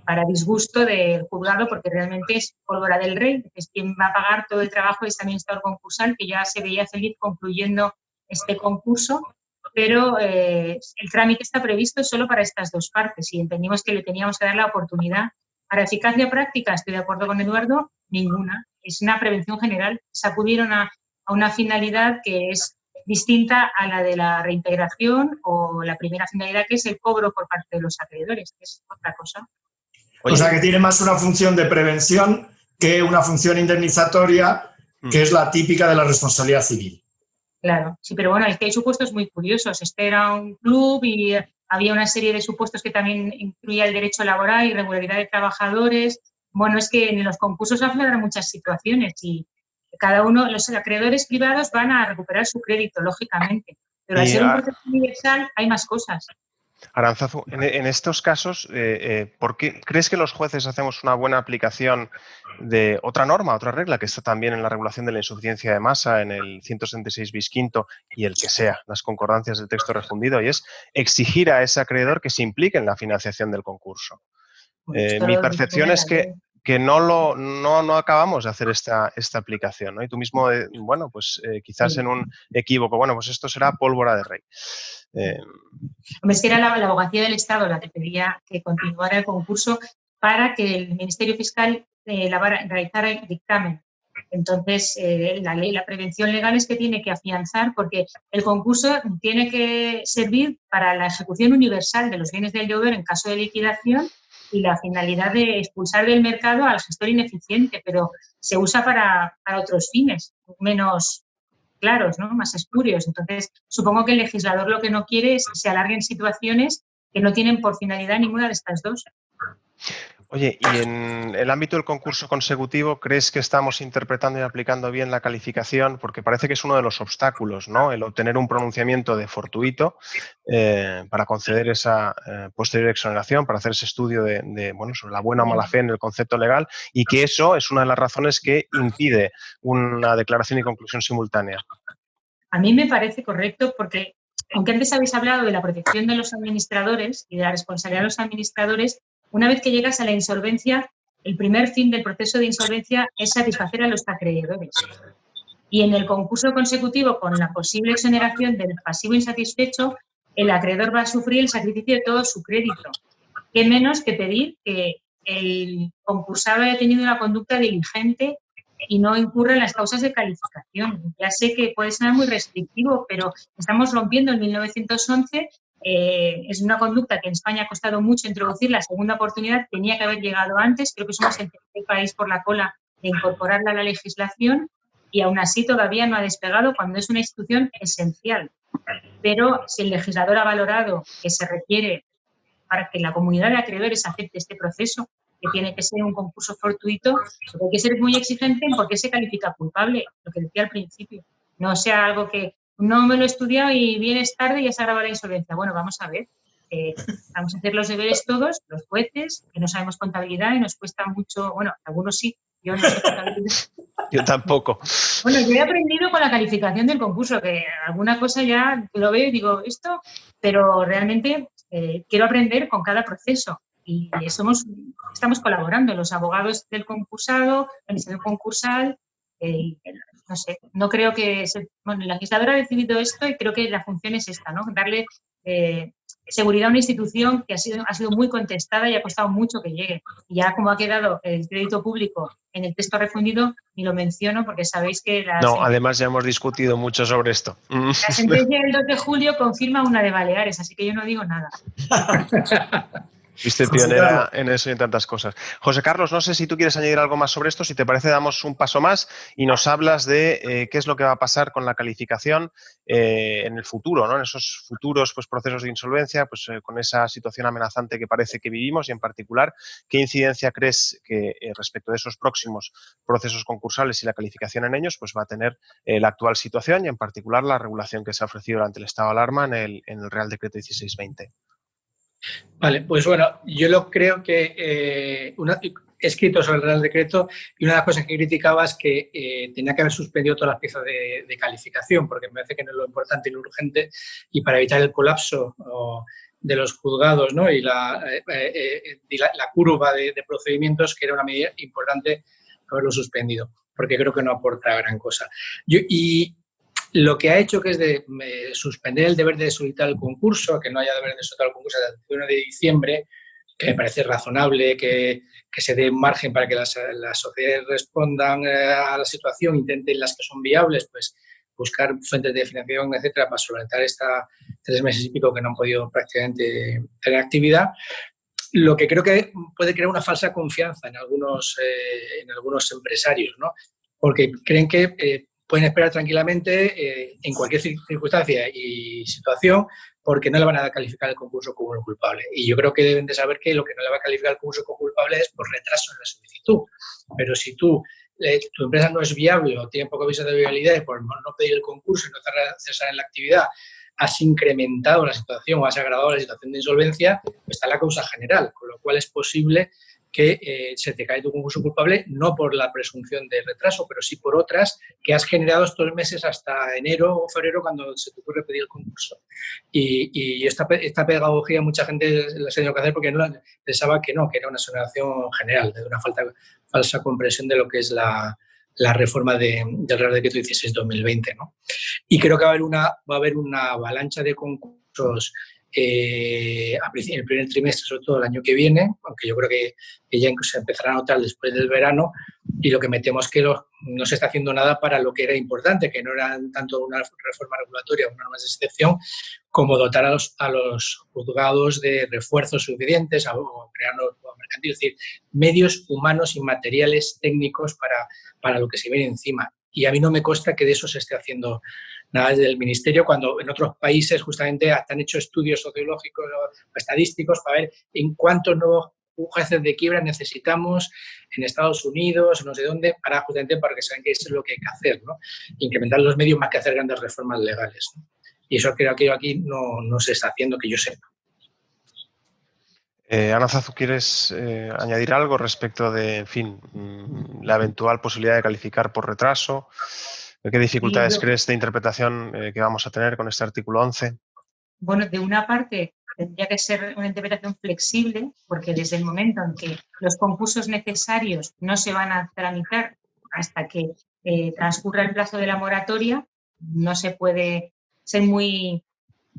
para disgusto del juzgado, porque realmente es pólvora del rey, es quien va a pagar todo el trabajo de este administrador concursal, que ya se veía feliz concluyendo este concurso, pero el trámite está previsto solo para estas dos partes y entendimos que le teníamos que dar la oportunidad. Para eficacia práctica, estoy de acuerdo con Eduardo, ninguna. Es una prevención general. Se acudieron a una finalidad que es distinta a la de la reintegración o la primera finalidad, que es el cobro por parte de los acreedores, que es otra cosa. O sea, que tiene más una función de prevención que una función indemnizatoria, que es la típica de la responsabilidad civil. Claro, sí, pero bueno, es que hay supuestos muy curiosos. Este era un club y había una serie de supuestos que también incluía el derecho laboral, irregularidad de trabajadores. Bueno, es que en los concursos afloran muchas situaciones y cada uno, los acreedores privados van a recuperar su crédito, lógicamente, pero al ser un proceso universal hay más cosas. Arantzazu, en estos casos, ¿por qué crees que los jueces hacemos una buena aplicación de otra norma, otra regla que está también en la regulación de la insuficiencia de masa, en el 166 bis quinto y el que sea, las concordancias del texto refundido, y es exigir a ese acreedor que se implique en la financiación del concurso? Mi percepción es que no acabamos de hacer esta aplicación, ¿no? Y tú mismo, bueno, pues quizás en un equívoco, bueno, pues esto será pólvora de rey. Hombre, es que era la Abogacía del Estado la que pedía que continuara el concurso para que el Ministerio Fiscal realizara el dictamen. Entonces, la ley, la prevención legal es que tiene que afianzar, porque el concurso tiene que servir para la ejecución universal de los bienes del deudor en caso de liquidación y la finalidad de expulsar del mercado al gestor ineficiente, pero se usa para otros fines, menos claros, ¿no? Más espurios. Entonces, supongo que el legislador lo que no quiere es que se alarguen situaciones que no tienen por finalidad ninguna de estas dos. Oye, y en el ámbito del concurso consecutivo, ¿crees que estamos interpretando y aplicando bien la calificación? Porque parece que es uno de los obstáculos, ¿no? El obtener un pronunciamiento de fortuito para conceder esa posterior exoneración, para hacer ese estudio bueno, sobre la buena o mala fe en el concepto legal, y que eso es una de las razones que impide una declaración y conclusión simultánea. A mí me parece correcto porque, aunque antes habéis hablado de la protección de los administradores y de la responsabilidad de los administradores, una vez que llegas a la insolvencia, el primer fin del proceso de insolvencia es satisfacer a los acreedores. Y en el concurso consecutivo, con la posible exoneración del pasivo insatisfecho, el acreedor va a sufrir el sacrificio de todo su crédito. ¿Qué menos que pedir que el concursado haya tenido una conducta diligente y no incurra en las causas de calificación? Ya sé que puede ser muy restrictivo, pero estamos rompiendo en 1911. Es una conducta que en España ha costado mucho introducir. La segunda oportunidad tenía que haber llegado antes. Creo que somos el tercer país por la cola de incorporarla a la legislación y aún así todavía no ha despegado cuando es una institución esencial. Pero si el legislador ha valorado que se requiere para que la comunidad de acreedores acepte este proceso, que tiene que ser un concurso fortuito, hay que ser muy exigente en por qué se califica culpable, lo que decía al principio. No sea algo que no me lo he estudiado y vienes tarde y ya se agrava la insolvencia. Bueno, vamos a ver. Vamos a hacer los deberes todos, los jueces, que no sabemos contabilidad y nos cuesta mucho, bueno, algunos sí, yo no sé contabilidad. Yo tampoco. Bueno, yo he aprendido con la calificación del concurso, que alguna cosa ya lo veo y digo esto, pero realmente quiero aprender con cada proceso y estamos colaborando, los abogados del concursado, la administración concursal, no sé, no creo que... Bueno, el legislador ha decidido esto y creo que la función es esta, ¿no? Darle seguridad a una institución que ha sido muy contestada y ha costado mucho que llegue. Y ya como ha quedado el crédito público en el texto refundido, ni lo menciono porque sabéis que además ya hemos discutido mucho sobre esto. La sentencia del 2 de julio confirma una de Baleares, así que yo no digo nada. Viste pionera en eso y en tantas cosas. José Carlos, no sé si tú quieres añadir algo más sobre esto. Si te parece, damos un paso más y nos hablas de qué es lo que va a pasar con la calificación en el futuro, ¿no? En esos futuros procesos de insolvencia, con esa situación amenazante que parece que vivimos y, en particular, ¿qué incidencia crees que respecto de esos próximos procesos concursales y la calificación en ellos va a tener la actual situación y, en particular, la regulación que se ha ofrecido durante el estado de alarma en el Real Decreto 1620? Vale, pues bueno, yo creo que he escrito sobre el Real Decreto y una de las cosas que criticaba es que tenía que haber suspendido todas las piezas de calificación, porque me parece que no es lo importante y lo urgente, y para evitar el colapso de los juzgados, ¿no? y la curva de procedimientos, que era una medida importante haberlo suspendido, porque creo que no aporta gran cosa. Y lo que ha hecho, que es de suspender el deber de solicitar el concurso, que no haya deber de solicitar el concurso hasta el 1 de diciembre, que me parece razonable que se dé margen para que las sociedades respondan a la situación, intenten las que son viables, pues buscar fuentes de financiación, etcétera, para solventar esta 3 meses y pico que no han podido prácticamente tener actividad. Lo que creo que puede crear una falsa confianza en algunos empresarios, ¿no? Porque creen que pueden esperar tranquilamente en cualquier circunstancia y situación, porque no le van a calificar el concurso como un culpable. Y yo creo que deben de saber que lo que no le va a calificar el concurso como culpable es por retraso en la solicitud. Pero si tu empresa no es viable o tiene poco aviso de viabilidad y por no pedir el concurso y no cesar en la actividad, has incrementado la situación o has agravado la situación de insolvencia, pues está la causa general, con lo cual es posible que se te cae tu concurso culpable, no por la presunción de retraso, pero sí por otras que has generado estos meses hasta enero o febrero cuando se te ocurre pedir el concurso. Y esta pedagogía mucha gente la ha tenido que hacer porque no pensaba que era una exoneración general, de una falsa comprensión de lo que es la reforma del Real Decreto 16/2020, ¿no? Y creo que va a haber una avalancha de concursos en el primer trimestre, sobre todo el año que viene, aunque yo creo que ya se empezará a notar después del verano, y lo que me temo es que no se está haciendo nada para lo que era importante, que no era tanto una reforma regulatoria o una norma de excepción, como dotar a los juzgados de refuerzos suficientes o crear nuevos mercantiles, es decir, medios humanos y materiales técnicos para lo que se viene encima. Y a mí no me consta que de eso se esté haciendo nada desde el Ministerio, cuando en otros países justamente han hecho estudios sociológicos o estadísticos para ver en cuántos nuevos jueces de quiebra necesitamos en Estados Unidos, no sé dónde, para que saben que eso es lo que hay que hacer, ¿no? Incrementar los medios más que hacer grandes reformas legales, ¿no? Y eso creo que aquí no se está haciendo, que yo sepa. Aranzazu, ¿quieres añadir algo respecto de, en fin, la eventual posibilidad de calificar por retraso? ¿Qué dificultades crees de interpretación que vamos a tener con este artículo 11? Bueno, de una parte tendría que ser una interpretación flexible, porque desde el momento en que los concursos necesarios no se van a tramitar hasta que transcurra el plazo de la moratoria, no se puede ser muy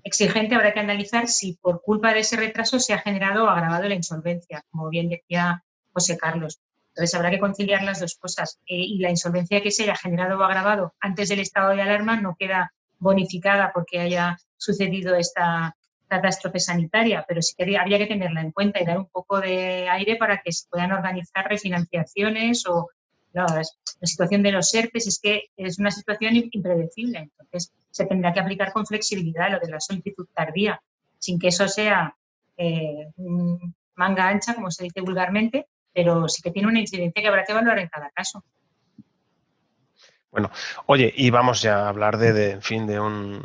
exigente. Habrá que analizar si por culpa de ese retraso se ha generado o agravado la insolvencia, como bien decía José Carlos. Entonces, habrá que conciliar las dos cosas. Y la insolvencia que se haya generado o agravado antes del estado de alarma no queda bonificada porque haya sucedido esta catástrofe sanitaria, pero sí que habría que tenerla en cuenta y dar un poco de aire para que se puedan organizar refinanciaciones o la situación de los ERTES. Es que es una situación impredecible, entonces se tendrá que aplicar con flexibilidad lo de la solicitud tardía, sin que eso sea manga ancha, como se dice vulgarmente, pero sí que tiene una incidencia que habrá que evaluar en cada caso. Bueno, oye, y vamos ya a hablar en fin, de un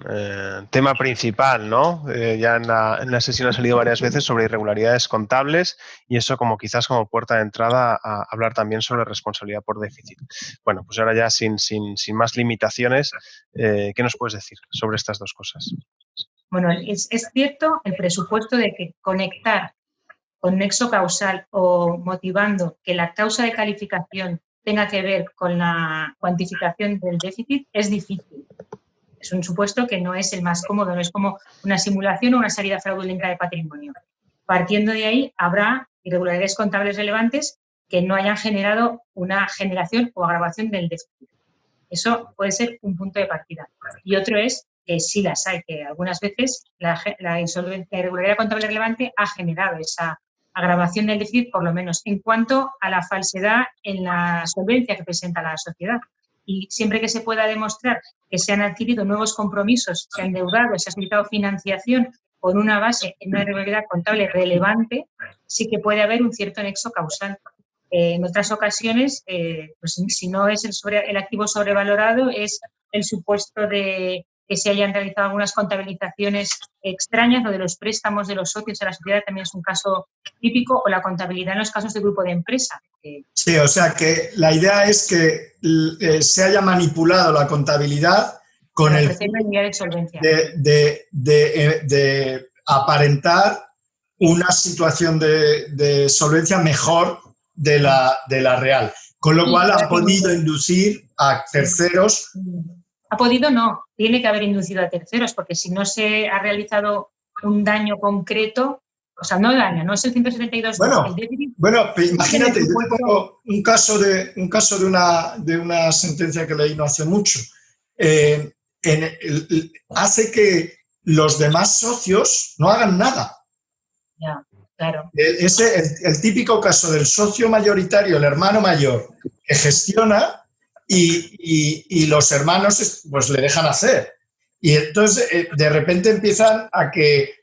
tema principal, ¿no? Ya en la sesión ha salido varias veces sobre irregularidades contables y eso quizás como puerta de entrada a hablar también sobre responsabilidad por déficit. Bueno, pues ahora ya sin más limitaciones, ¿qué nos puedes decir sobre estas dos cosas? Bueno, es cierto el presupuesto de que conectar con nexo causal o motivando que la causa de calificación tenga que ver con la cuantificación del déficit es difícil. Es un supuesto que no es el más cómodo, no es como una simulación o una salida fraudulenta de patrimonio. Partiendo de ahí, habrá irregularidades contables relevantes que no hayan generado una generación o agravación del déficit. Eso puede ser un punto de partida. Y otro es que sí las hay, que algunas veces la irregularidad contable relevante ha generado esa agravación del déficit, por lo menos en cuanto a la falsedad en la solvencia que presenta la sociedad. Y siempre que se pueda demostrar que se han adquirido nuevos compromisos, se ha endeudado, se ha solicitado financiación con una base en una irregularidad contable relevante, sí que puede haber un cierto nexo causal. En otras ocasiones, pues si no es el activo sobrevalorado, es el supuesto de que se hayan realizado algunas contabilizaciones extrañas, o de los préstamos de los socios a la sociedad también es un caso típico, o la contabilidad en los casos de grupo de empresa. Sí, o sea que la idea es que se haya manipulado la contabilidad con el fin de aparentar una situación de solvencia mejor de la real, con lo cual ha podido inducir a terceros. Ha podido, no, tiene que haber inducido a terceros, porque si no se ha realizado un daño concreto, o sea, no daño, no es el 172. Bueno, imagínate, yo tengo un caso de una sentencia que leí no hace mucho. Hace que los demás socios no hagan nada. Ya, claro. El típico caso del socio mayoritario, el hermano mayor, que gestiona y los hermanos pues le dejan hacer. Y entonces de repente empiezan a que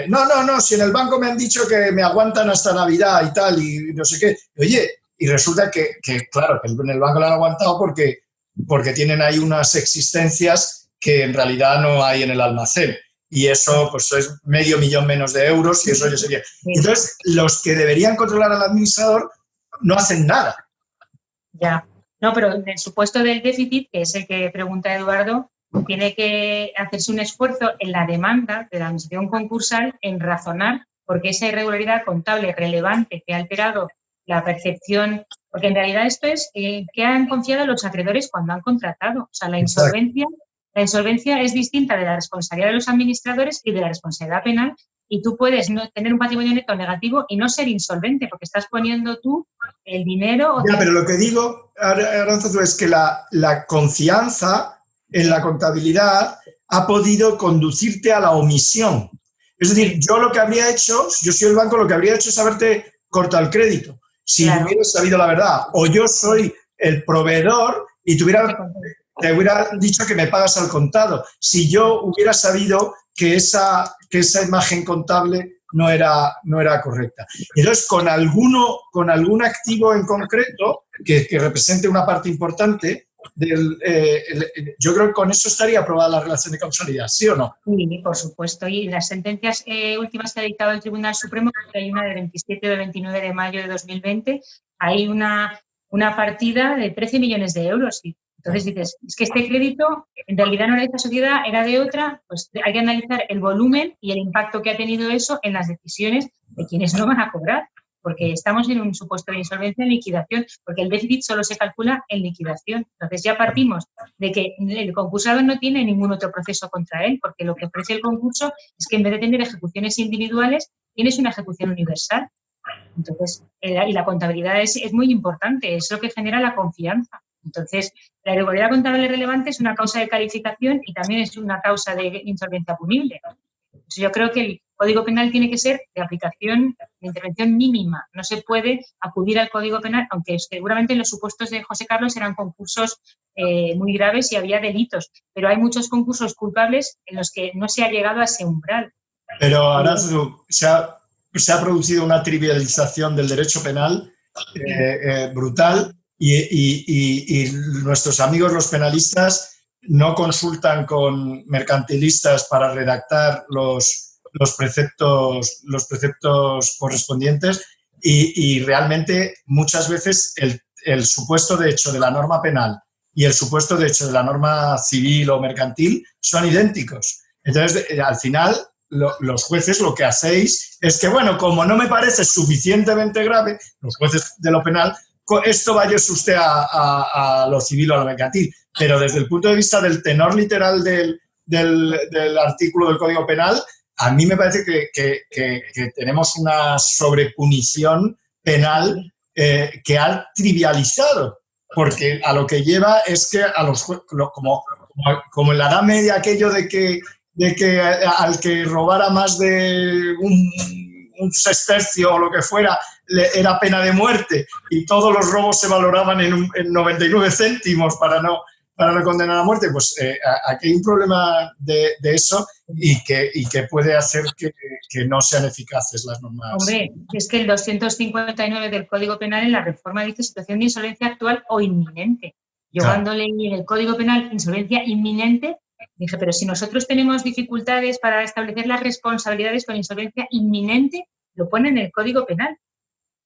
no, si en el banco me han dicho que me aguantan hasta Navidad y tal, y no sé qué. Oye, y resulta que claro, que en el banco le han aguantado porque tienen ahí unas existencias que en realidad no hay en el almacén. Y eso pues es $500,000 menos de euros y eso ya sería. Entonces, los que deberían controlar al administrador no hacen nada. Ya. No, pero en el supuesto del déficit, que es el que pregunta Eduardo, tiene que hacerse un esfuerzo en la demanda de la administración concursal en razonar por qué esa irregularidad contable relevante que ha alterado la percepción, porque en realidad esto es que han confiado los acreedores cuando han contratado. O sea, la insolvencia es distinta de la responsabilidad de los administradores y de la responsabilidad penal, y tú puedes no tener un patrimonio neto negativo y no ser insolvente porque estás poniendo tú el dinero. Pero lo que digo, Aránzazu, es que la confianza en la contabilidad ha podido conducirte a la omisión. Es decir, yo lo que habría hecho, yo soy el banco, lo que habría hecho es haberte cortado el crédito, si hubieras sabido la verdad. O yo soy el proveedor y te hubiera dicho que me pagas al contado. Si yo hubiera sabido que esa imagen contable no era correcta. Entonces, con algún activo en concreto que represente una parte importante, yo creo que con eso estaría aprobada la relación de causalidad, ¿sí o no? Sí, por supuesto. Y las sentencias últimas que ha dictado el Tribunal Supremo, hay una del 27 y del 29 de mayo de 2020, hay una partida de 13 millones de euros. Y entonces dices, es que este crédito en realidad no era de esta sociedad, era de otra, pues hay que analizar el volumen y el impacto que ha tenido eso en las decisiones de quienes no van a cobrar, porque estamos en un supuesto de insolvencia en liquidación, porque el déficit solo se calcula en liquidación. Entonces ya partimos de que el concursado no tiene ningún otro proceso contra él, porque lo que ofrece el concurso es que en vez de tener ejecuciones individuales, tienes una ejecución universal. Entonces, y la contabilidad es muy importante, es lo que genera la confianza. Entonces, la irregularidad contable relevante es una causa de calificación y también es una causa de insolvencia punible. Entonces, yo creo que el Código Penal tiene que ser de aplicación, de intervención mínima. No se puede acudir al Código Penal, aunque seguramente en los supuestos de José Carlos eran concursos muy graves y había delitos, pero hay muchos concursos culpables en los que no se ha llegado a ese umbral. Pero ahora se ha producido una trivialización del derecho penal brutal. Y nuestros amigos los penalistas no consultan con mercantilistas para redactar los preceptos correspondientes y realmente muchas veces el supuesto de hecho de la norma penal y el supuesto de hecho de la norma civil o mercantil son idénticos. Entonces, al final, los jueces lo que hacéis es que, bueno, como no me parece suficientemente grave, los jueces de lo penal, esto vaya usted a lo civil o a lo mercantil. pero desde el punto de vista del tenor literal del artículo del Código Penal, a mí me parece que tenemos una sobrepunición penal que ha trivializado, porque a lo que lleva es que a los como en la Edad Media aquello de que al que robara más de un sestercio o lo que fuera era pena de muerte y todos los robos se valoraban en 99 céntimos para no condenar a muerte, pues aquí hay un problema de eso y que puede hacer que no sean eficaces las normas. Hombre, es que el 259 del Código Penal en la reforma dice situación de insolvencia actual o inminente. Yo cuando leí en el Código Penal insolvencia inminente, dije, pero si nosotros tenemos dificultades para establecer las responsabilidades con insolvencia inminente, lo pone en el Código Penal.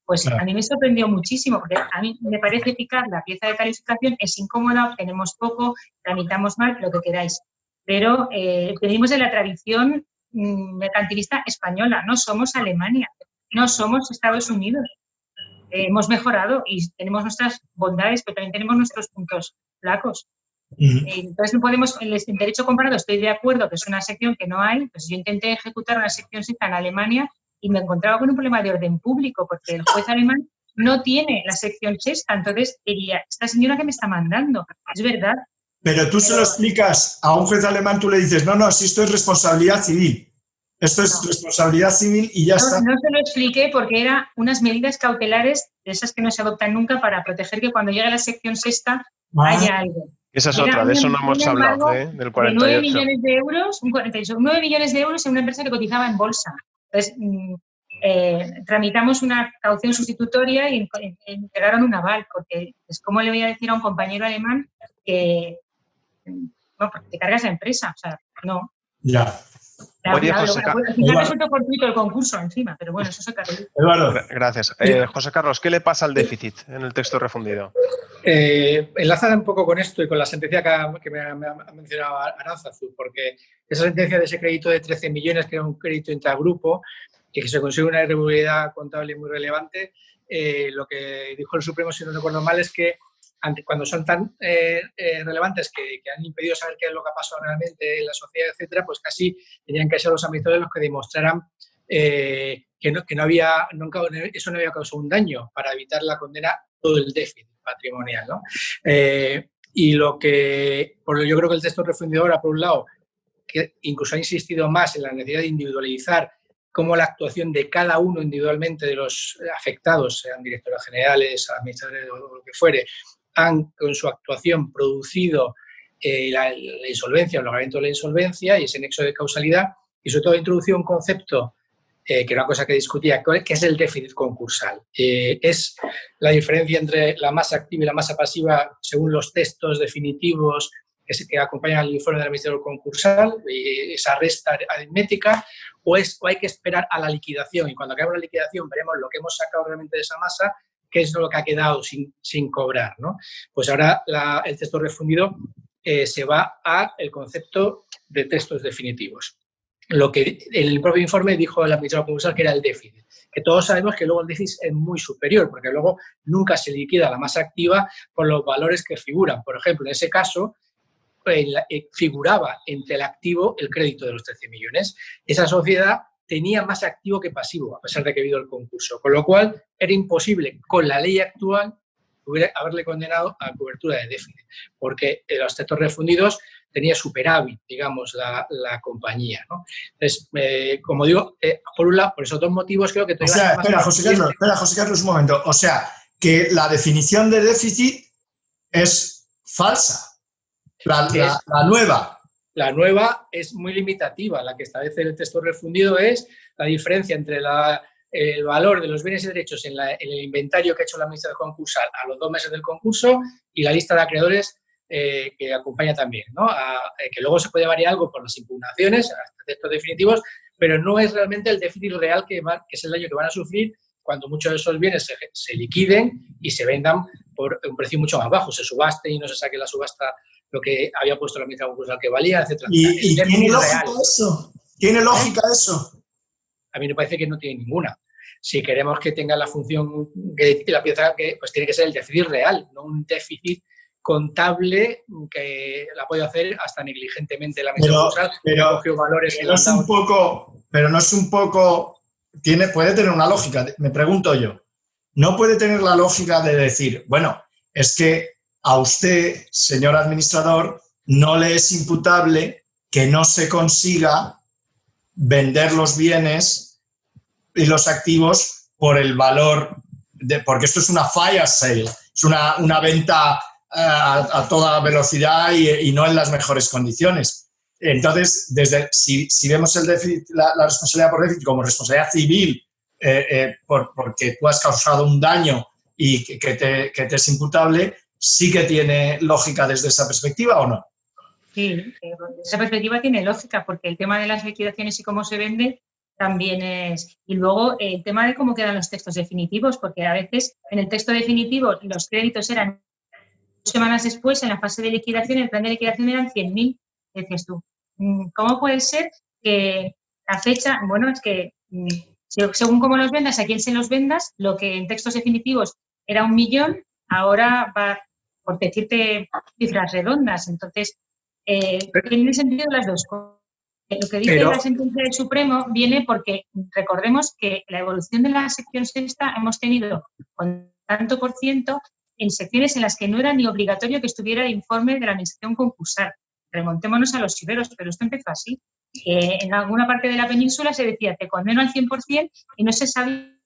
Pues a mí me sorprendió muchísimo, porque a mí me parece eficaz la pieza de calificación, es incómoda, obtenemos poco, tramitamos mal, lo que queráis. Pero venimos de la tradición mercantilista española, no somos Alemania, no somos Estados Unidos. Hemos mejorado y tenemos nuestras bondades, pero también tenemos nuestros puntos flacos. Entonces, no podemos, en derecho comparado estoy de acuerdo que es una sección que no hay, pues yo intenté ejecutar una sección sexta en Alemania y me encontraba con un problema de orden público, porque el juez alemán no tiene la sección sexta, entonces diría, esta señora que me está mandando, es verdad. Pero tú se lo explicas a un juez alemán, tú le dices, no, si esto es responsabilidad civil. Esto es responsabilidad civil y ya está. No se lo expliqué porque eran unas medidas cautelares de esas que no se adoptan nunca para proteger que cuando llegue la sección sexta haya algo. Esa es otra, de eso no hemos hablado, del 48. De 9 millones de euros, un 48, 9 millones de euros en una empresa que cotizaba en bolsa. Entonces, tramitamos una caución sustitutoria y entregaron un aval, porque es como le voy a decir a un compañero alemán que no, porque te cargas la empresa, o sea, no. Ya. Oye, José Carlos. Resultó fortuito el concurso encima, pero bueno, eso es otra cosa. Gracias. José Carlos, ¿qué le pasa al déficit en el texto refundido? Enlaza un poco con esto y con la sentencia que me ha mencionado Aránzazu, porque esa sentencia de ese crédito de 13 millones, que era un crédito intragrupo, que se consigue una irregularidad contable muy relevante, lo que dijo el Supremo, si no recuerdo mal, es que cuando son tan relevantes que han impedido saber qué es lo que ha pasado realmente en la sociedad, etcétera, pues casi tenían que ser los administradores los que demostraran que eso no había causado un daño para evitar la condena todo el déficit patrimonial, ¿no? Y yo creo que el texto refundido ahora, por un lado, que incluso ha insistido más en la necesidad de individualizar cómo la actuación de cada uno individualmente de los afectados, sean directores generales, administradores o lo que fuere, han con su actuación producido la insolvencia o el logramiento de la insolvencia y ese nexo de causalidad, y sobre todo ha introducido un concepto que era una cosa que discutía, que es el déficit concursal. Es la diferencia entre la masa activa y la masa pasiva según los textos definitivos que acompañan al informe del administrador concursal, esa resta aritmética, o hay que esperar a la liquidación, y cuando acabemos la liquidación veremos lo que hemos sacado realmente de esa masa, qué es lo que ha quedado sin cobrar, ¿no? Pues ahora el texto refundido se va al concepto de textos definitivos. Lo que en el propio informe dijo el administrador concursal que era el déficit, que todos sabemos que luego el déficit es muy superior, porque luego nunca se liquida la masa activa por los valores que figuran. Por ejemplo, en ese caso, figuraba entre el activo el crédito de los 13 millones. Esa sociedad tenía más activo que pasivo, a pesar de que ha habido el concurso, con lo cual era imposible, con la ley actual, haberle condenado a cobertura de déficit, porque los textos refundidos tenía superávit, digamos, la compañía, ¿no? Entonces, como digo, por un lado, por esos dos motivos creo que... Espera, José Carlos, un momento. O sea, que la definición de déficit es falsa. La nueva. La nueva es muy limitativa. La que establece el texto refundido es la diferencia entre el valor de los bienes y derechos en el inventario que ha hecho la administración concursal a los 2 meses del concurso y la lista de acreedores que acompaña también, ¿no? Que luego se puede variar algo por las impugnaciones, hasta textos definitivos, pero no es realmente el déficit real que es el daño que van a sufrir cuando muchos de esos bienes se liquiden y se vendan por un precio mucho más bajo, se subaste y no se saque la subasta lo que había puesto la administración concursal que valía, etc. ¿Y tiene lógica eso? ¿Tiene lógica eso? A mí me parece que no tiene ninguna. Si queremos que tenga la función que la pieza, pues tiene que ser el déficit real, no un déficit contable que la puede hacer hasta negligentemente la mesa concursal, pero cogió valores pero no es un poco, puede tener una lógica, me pregunto yo, no puede tener la lógica de decir, bueno, es que a usted, señor administrador, no le es imputable que no se consiga vender los bienes y los activos por el valor, porque esto es una fire sale, es una venta a toda velocidad y no en las mejores condiciones. Entonces, si vemos el déficit, la responsabilidad por déficit como responsabilidad civil, porque tú has causado un daño y que te es imputable, ¿sí que tiene lógica desde esa perspectiva o no? Sí, esa perspectiva tiene lógica, porque el tema de las liquidaciones y cómo se vende también es... Y luego el tema de cómo quedan los textos definitivos, porque a veces en el texto definitivo los créditos eran 2 semanas después, en la fase de liquidación, el plan de liquidación eran 100.000. Decías tú, ¿cómo puede ser que la fecha... Bueno, es que según cómo los vendas, a quién se los vendas, lo que en textos definitivos era 1 millón, ahora va, por decirte cifras redondas. Entonces, tiene sentido las dos cosas. Lo que dice la sentencia del Supremo viene porque recordemos que la evolución de la sección sexta hemos tenido con tanto por ciento en secciones en las que no era ni obligatorio que estuviera el informe de la administración concursal. Remontémonos a los Iberos, pero esto empezó así. En alguna parte de la península se decía, te condeno al 100% y no se sabía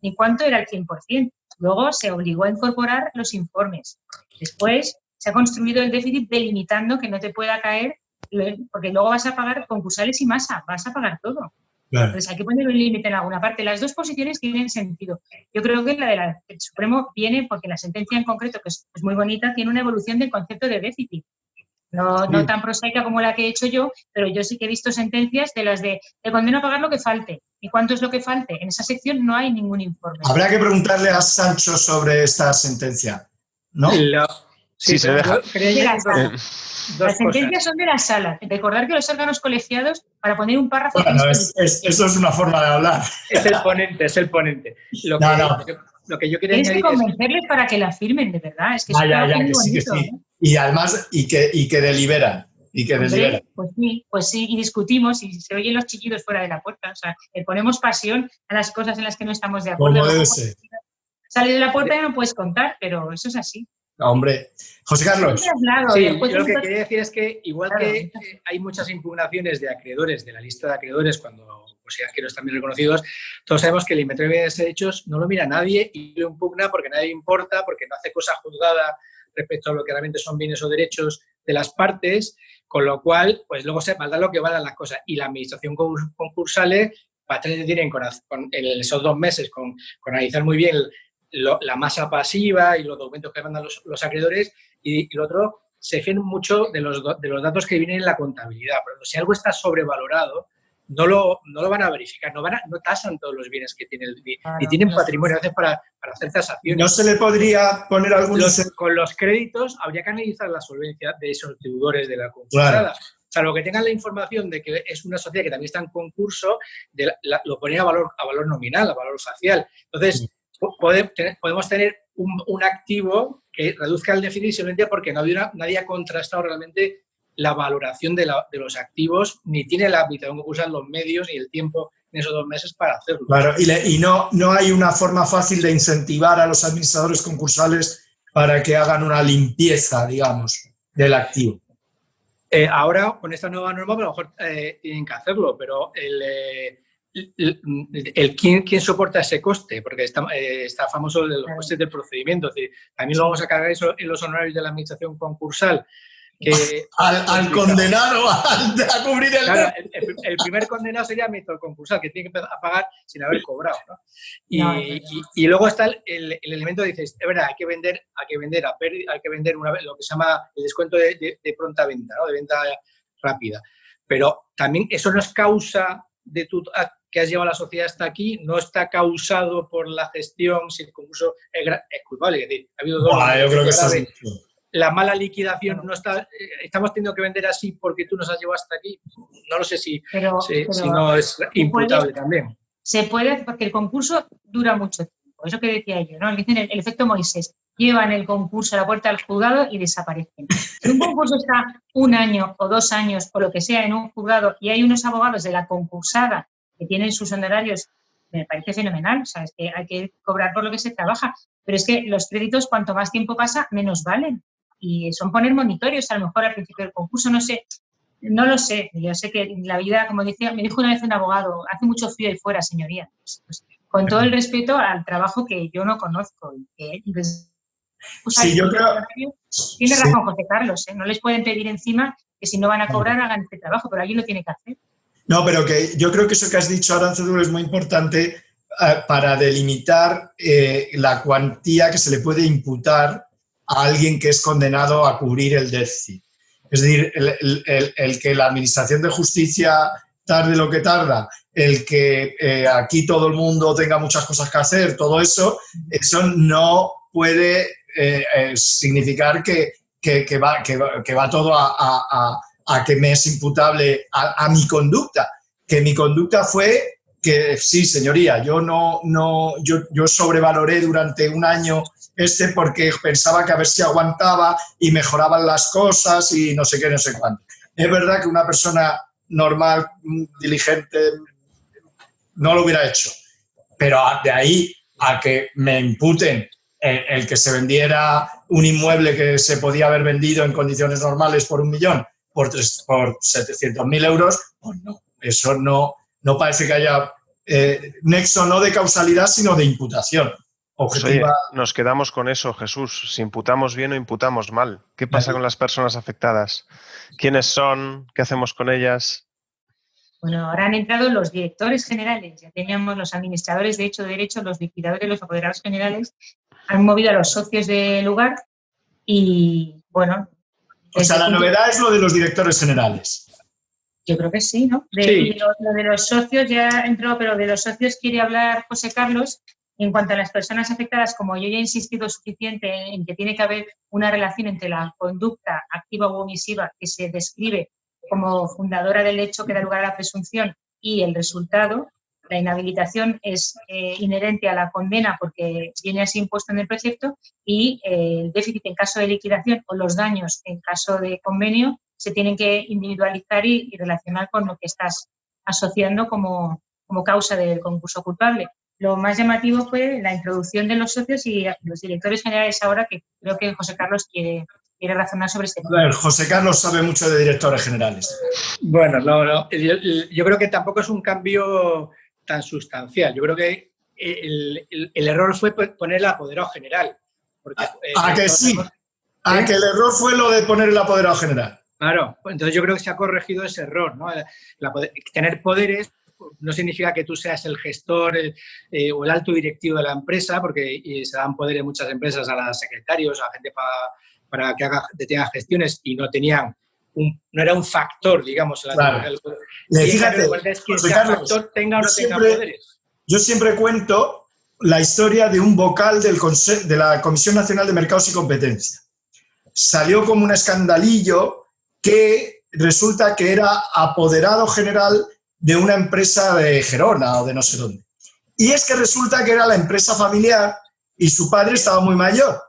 ni cuánto era el 100%. Luego se obligó a incorporar los informes. Después se ha construido el déficit delimitando que no te pueda caer, porque luego vas a pagar concursales y masa, vas a pagar todo. Claro. Entonces hay que poner un límite en alguna parte. Las dos posiciones tienen sentido. Yo creo que la del Supremo viene porque la sentencia en concreto, que es muy bonita, tiene una evolución del concepto de déficit. No tan prosaica como la que he hecho yo, pero yo sí que he visto sentencias de las de te condeno a pagar lo que falte. ¿Y cuánto es lo que falte? En esa sección no hay ningún informe. Habrá que preguntarle a Sancho sobre esta sentencia, ¿no? Sí, se deja. Las sentencias son de la sala. Recordar que los órganos colegiados, para poner un párrafo... Bueno, eso es una forma de hablar. Es el ponente. Lo que yo quería Tienes que convencerles para que la firmen, de verdad. Es que es que sí, que sí. Y además, y que deliberan. Hombre, pues sí, y discutimos y se oyen los chillidos fuera de la puerta. O sea, le ponemos pasión a las cosas en las que no estamos de acuerdo. Como debe ser. Salir de la puerta ya no puedes contar, pero eso es así. Hombre, José Carlos. Sí, yo lo que quería decir es que igual que hay muchas impugnaciones de acreedores, de la lista de acreedores, cuando acreedores también reconocidos, todos sabemos que el inventario de bienes y derechos no lo mira nadie y lo impugna porque nadie importa, porque no hace cosa juzgada respecto a lo que realmente son bienes o derechos de las partes, con lo cual, pues luego se valda lo que valgan las cosas. Y la administración concursal va a tener con esos 2 meses con analizar muy bien la masa pasiva y los documentos que mandan los acreedores y lo otro, se fían mucho de los datos que vienen en la contabilidad. Pero si algo está sobrevalorado, no lo van a verificar, no tasan todos los bienes que tiene y tienen patrimonio a veces para hacer tasaciones. ¿No se le podría poner algún... Con los créditos habría que analizar la solvencia de esos deudores de la concursada. Claro. Salvo que tengan la información de que es una sociedad que también está en concurso, lo ponen a valor nominal, a valor facial. Entonces, podemos tener un activo que reduzca el déficit simplemente porque nadie ha contrastado realmente la valoración de los activos, ni tiene la administración concursal los medios ni el tiempo en esos 2 meses para hacerlo. Claro, y no hay una forma fácil de incentivar a los administradores concursales para que hagan una limpieza, digamos, del activo. Ahora, con esta nueva norma, a lo mejor tienen que hacerlo, pero ¿quién soporta ese coste? Porque está famoso los costes del procedimiento. Es decir, también lo vamos a cargar eso en los honorarios de la administración concursal. Al condenado a cubrir el... Claro, el primer condenado sería el administrador concursal, que tiene que empezar a pagar sin haber cobrado, ¿no? Y luego está el elemento de dices, es verdad, hay que vender a pérdida, hay que vender lo que se llama el descuento de pronta venta, ¿no? De venta rápida. Pero también eso no es causa de que has llevado a la sociedad hasta aquí, no está causado por la gestión, si el concurso es culpable. Es decir, ha habido yo creo que eso es... La mala liquidación no está... Estamos teniendo que vender así porque tú nos has llevado hasta aquí. No lo sé si no es imputable también. Se puede, porque el concurso dura mucho tiempo. Eso que decía yo, ¿no? Dicen el efecto Moisés. llevan el concurso a la puerta del juzgado y desaparecen. Si un concurso está 1 año o 2 años o lo que sea en un juzgado y hay unos abogados de la concursada que tienen sus honorarios, me parece fenomenal, o sea, es que hay que cobrar por lo que se trabaja, pero es que los créditos cuanto más tiempo pasa, menos valen. Y son poner monitorios a lo mejor al principio del concurso, no sé, no lo sé. Yo sé que la vida, como decía, me dijo una vez un abogado, hace mucho frío ahí fuera, señoría. Pues, con todo el respeto al trabajo que yo no conozco. Sí, yo creo... Tiene razón José Carlos, ¿eh? No les pueden pedir encima que si no van a cobrar hagan este trabajo, pero alguien lo tiene que hacer. No, pero que yo creo que eso que has dicho, Aranzazú, es muy importante para delimitar la cuantía que se le puede imputar a alguien que es condenado a cubrir el déficit. Es decir, el que la Administración de Justicia tarde lo que tarda, el que aquí todo el mundo tenga muchas cosas que hacer, todo eso no puede significar que va todo a que me es imputable a mi conducta. Que mi conducta fue que, sí, señoría, yo sobrevaloré durante 1 año porque pensaba que a ver si aguantaba y mejoraban las cosas y no sé qué, no sé cuánto. Es verdad que una persona normal, diligente, no lo hubiera hecho. Pero de ahí a que me imputen el que se vendiera un inmueble que se podía haber vendido en condiciones normales por 1 millón, por 700.000 euros, pues no. Eso no parece que haya nexo no de causalidad, sino de imputación objetiva. Pues oye, nos quedamos con eso, Jesús. Si imputamos bien o imputamos mal. ¿Qué pasa con las personas afectadas? ¿Quiénes son? ¿Qué hacemos con ellas? Bueno, ahora han entrado los directores generales. Ya teníamos los administradores de hecho de derecho, los liquidadores, los apoderados generales. Han movido a los socios del lugar y, bueno... O sea, la novedad es lo de los directores generales. Yo creo que sí, ¿no? Sí. Lo de los socios ya entró, pero de los socios quiere hablar José Carlos. En cuanto a las personas afectadas, como yo ya he insistido suficiente en que tiene que haber una relación entre la conducta activa u omisiva que se describe como fundadora del hecho que da lugar a la presunción y el resultado, la inhabilitación es inherente a la condena porque viene así impuesto en el precepto y el déficit en caso de liquidación o los daños en caso de convenio se tienen que individualizar y relacionar con lo que estás asociando como causa del concurso culpable. Lo más llamativo fue la introducción de los socios y los directores generales ahora, que creo que José Carlos quiere razonar sobre este tema. A ver, José Carlos sabe mucho de directores generales. Bueno, no. Yo creo que tampoco es un cambio tan sustancial. Yo creo que el error fue poner el apoderado general. Porque, que sí. Que el error fue lo de poner el apoderado general. Claro, entonces yo creo que se ha corregido ese error, ¿no? Tener poderes no significa que tú seas el gestor o el alto directivo de la empresa, porque se dan poderes en muchas empresas a los secretarios, a la gente para que tenga gestiones y no tenían no era un factor, digamos. Claro. Fíjate, es que José ese Carlos, factor tenga o no tenga poderes. Yo siempre cuento la historia de un vocal de la Comisión Nacional de Mercados y Competencia. Salió como un escandalillo que resulta que era apoderado general de una empresa de Gerona o de no sé dónde. Y es que resulta que era la empresa familiar y su padre estaba muy mayor.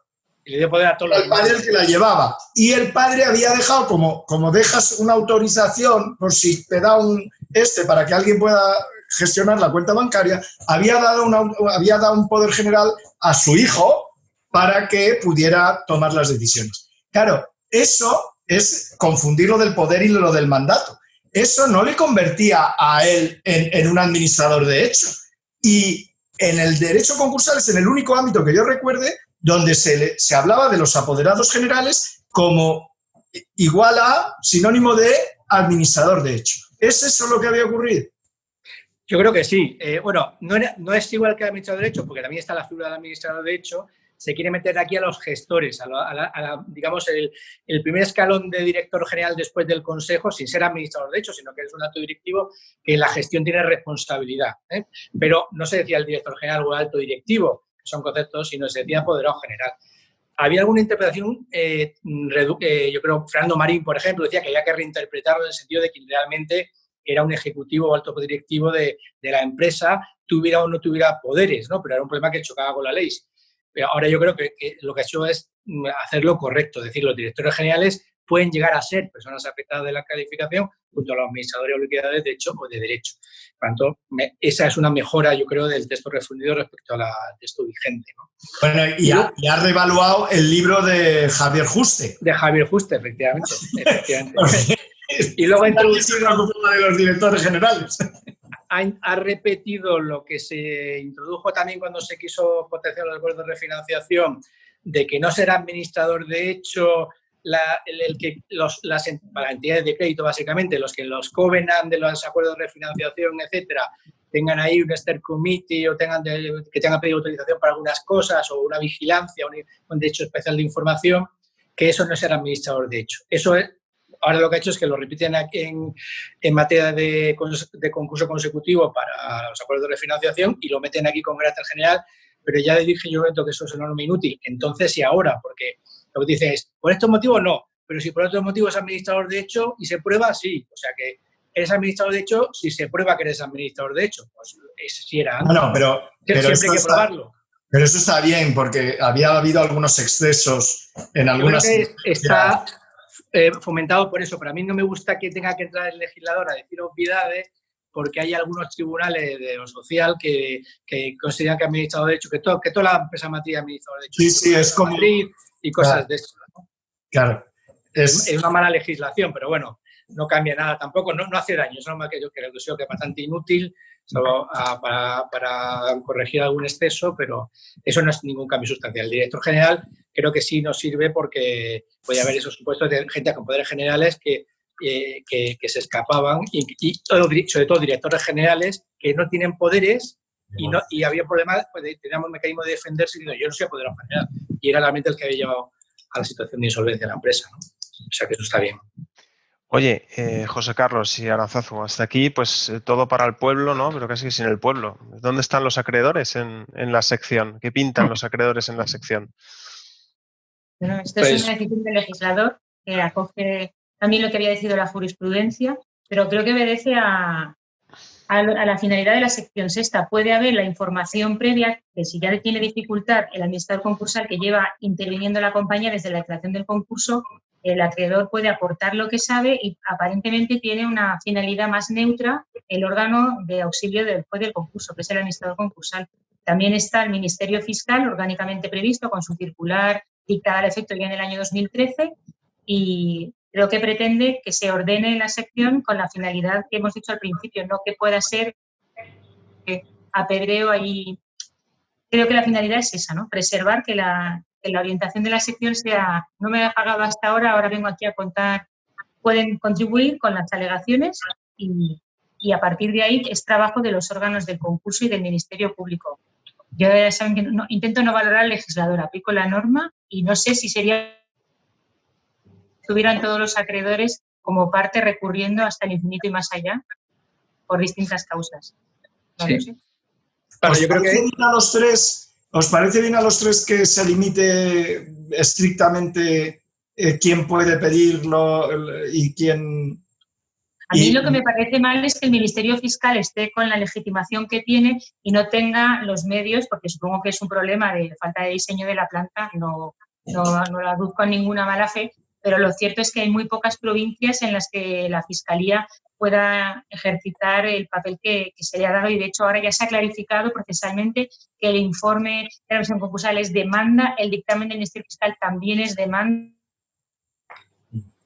Y le dio poder a todos los el padre el que la llevaba. Y el padre había dejado, como dejas una autorización por si te da para que alguien pueda gestionar la cuenta bancaria, había dado un poder general a su hijo para que pudiera tomar las decisiones. Claro, eso es confundir lo del poder y lo del mandato. Eso no le convertía a él en un administrador de hecho. Y en el derecho concursal es en el único ámbito que yo recuerde donde se hablaba de los apoderados generales como igual a sinónimo de administrador de hecho. ¿Es eso lo que había ocurrido? Yo creo que sí. Bueno, no es igual que el administrador de hecho, porque también está la figura del administrador de hecho. Se quiere meter aquí a los gestores, digamos, el primer escalón de director general después del consejo, sin ser administrador de hecho, sino que es un alto directivo que en la gestión tiene responsabilidad. Pero no se decía el director general o el alto directivo, que son conceptos, sino se decía apoderado general. Había alguna interpretación, yo creo, Fernando Marín, por ejemplo, decía que había que reinterpretarlo en el sentido de que realmente era un ejecutivo o alto directivo de la empresa, tuviera o no tuviera poderes, ¿no? Pero era un problema que chocaba con la ley. Ahora yo creo que lo que ha hecho es hacerlo correcto, es decir, los directores generales pueden llegar a ser personas afectadas de la calificación junto a los administradores o liquidadores de hecho o de derecho. Por tanto, esa es una mejora, yo creo, del texto refundido respecto al texto vigente, ¿no? Bueno, y ha revaluado el libro de Javier Juste. De Javier Juste, efectivamente. Y luego ha introducido de los directores generales. Ha repetido lo que se introdujo también cuando se quiso potenciar los acuerdos de refinanciación, de que no será administrador de hecho las entidades de crédito, básicamente, los que los covenant de los acuerdos de refinanciación, etcétera, tengan ahí un steering committee o que tengan pedido autorización para algunas cosas o una vigilancia, un derecho especial de información, que eso no será administrador de hecho. Eso es. Ahora lo que ha hecho es que lo repiten en materia de concurso consecutivo para los acuerdos de refinanciación y lo meten aquí con carácter general, pero ya le dije yo que eso es enorme inútil. Entonces y ahora, porque lo que dice es, por estos motivos no, pero si por otros motivos es administrador de hecho y se prueba, sí. O sea que eres administrador de hecho si se prueba que eres administrador de hecho. Pues si era antes. Bueno, pero siempre hay que probarlo. Pero eso está bien, porque había habido algunos excesos en algunas... Yo creo que está fomentado por eso, pero a mí no me gusta que tenga que entrar el legislador a decir obviedades, porque hay algunos tribunales de lo social que consideran que administrador de derecho, que toda la empresa matriz es administrador de derecho. Sí, es como... Y cosas de eso, ¿no? Claro. Es una mala legislación, pero bueno, no cambia nada tampoco, no hace daño, es normal que yo creo que es bastante inútil solo para corregir algún exceso, pero eso no es ningún cambio sustancial. El director general creo que sí nos sirve porque puede haber esos supuestos de gente con poderes generales que se escapaban y sobre todo directores generales que no tienen poderes y había problemas, pues teníamos un mecanismo de defenderse diciendo yo no soy apoderado general y era realmente el que había llevado a la situación de insolvencia de la empresa, ¿no? O sea que eso está bien. Oye, José Carlos y Arantzazu, hasta aquí pues todo para el pueblo, ¿no? Pero casi sin el pueblo. ¿Dónde están los acreedores en la sección? ¿Qué pintan los acreedores en la sección? Bueno, esto es una decisión del legislador que acoge también lo que había decidido la jurisprudencia, pero creo que obedece a la finalidad de la sección sexta. Puede haber la información previa, que si ya tiene dificultad el administrador concursal que lleva interviniendo la compañía desde la declaración del concurso, el acreedor puede aportar lo que sabe y aparentemente tiene una finalidad más neutra el órgano de auxilio del juez del concurso, que es el administrador concursal. También está el Ministerio Fiscal, orgánicamente previsto, con su circular dictada al efecto ya en el año 2013 y creo que pretende que se ordene la sección con la finalidad que hemos dicho al principio, no que pueda ser apedreo ahí. Creo que la finalidad es esa, ¿no? Preservar que la orientación de la sección sea, no me ha pagado hasta ahora vengo aquí a contar, pueden contribuir con las alegaciones y a partir de ahí es trabajo de los órganos del concurso y del Ministerio Público. Yo ya saben que intento no valorar al legislador, aplico la norma y no sé si estuvieran todos los acreedores como parte recurriendo hasta el infinito y más allá por distintas causas. No sí. lo sé. Claro, yo creo que... ¿Os parece bien a los tres que se limite estrictamente quién puede pedirlo y quién...? A mí lo que me parece mal es que el Ministerio Fiscal esté con la legitimación que tiene y no tenga los medios, porque supongo que es un problema de falta de diseño de la planta, no la aduzco en ninguna mala fe, pero lo cierto es que hay muy pocas provincias en las que la Fiscalía pueda ejercitar el papel que se le ha dado y de hecho ahora ya se ha clarificado procesalmente que el informe de la revisión concursal es demanda, el dictamen del Ministerio Fiscal también es demanda.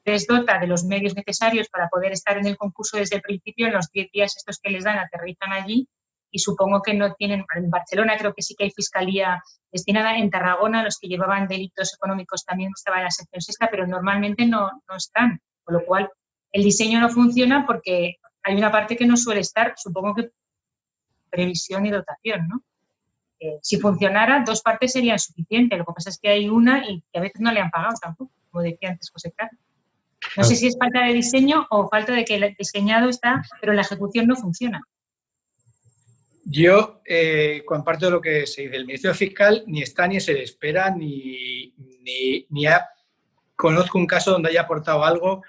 Les dota de los medios necesarios para poder estar en el concurso desde el principio, en los 10 días estos que les dan aterrizan allí y supongo que no tienen, en Barcelona creo que sí que hay fiscalía destinada, en Tarragona los que llevaban delitos económicos también estaban en la sección sexta, pero normalmente no están, con lo cual el diseño no funciona porque hay una parte que no suele estar, supongo que previsión y dotación, ¿no? Si funcionara, 2 partes serían suficientes, lo que pasa es que hay una y que a veces no le han pagado tampoco, como decía antes José Carlos. No sé si es falta de diseño o falta de que el diseñado está, pero la ejecución no funciona. Yo comparto lo que se dice. El Ministerio Fiscal ni está ni se le espera ni conozco un caso donde haya aportado algo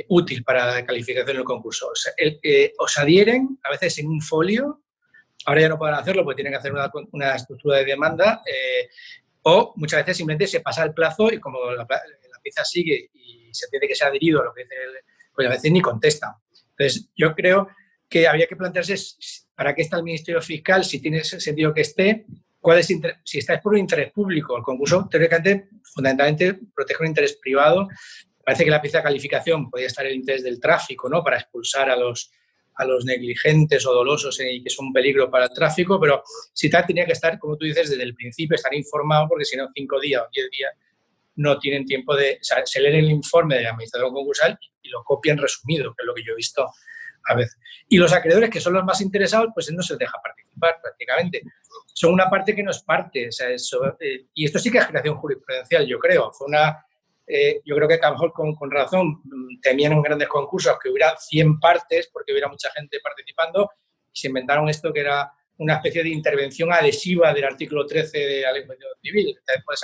útil para la calificación del concurso. O sea, os adhieren a veces en un folio ahora ya no pueden hacerlo porque tienen que hacer una estructura de demanda, o muchas veces simplemente se pasa el plazo y como la pieza sigue y se tiene que ser adherido a lo que dice pues a veces ni contestan. Entonces, yo creo que habría que plantearse para qué está el Ministerio Fiscal, si tiene sentido que esté, si está por un interés público. El concurso, teóricamente, fundamentalmente, protege un interés privado. Parece que la pieza de calificación podría estar el interés del tráfico, ¿no?, para expulsar a los negligentes o dolosos y que son un peligro para el tráfico, pero si tal, tenía que estar, como tú dices, desde el principio, estar informado, porque si no, 5 días o 10 días no tienen tiempo de... O sea, se leen el informe de la administración concursal y lo copian resumido, que es lo que yo he visto a veces. Y los acreedores, que son los más interesados, pues no se les deja participar prácticamente. Son una parte que no es parte. O sea, y esto sí que es creación jurisprudencial, yo creo. Yo creo que a lo mejor con razón temían en grandes concursos que hubiera 100 partes porque hubiera mucha gente participando y se inventaron esto que era una especie de intervención adhesiva del artículo 13 de la Ley de Procedimiento Civil. Pues,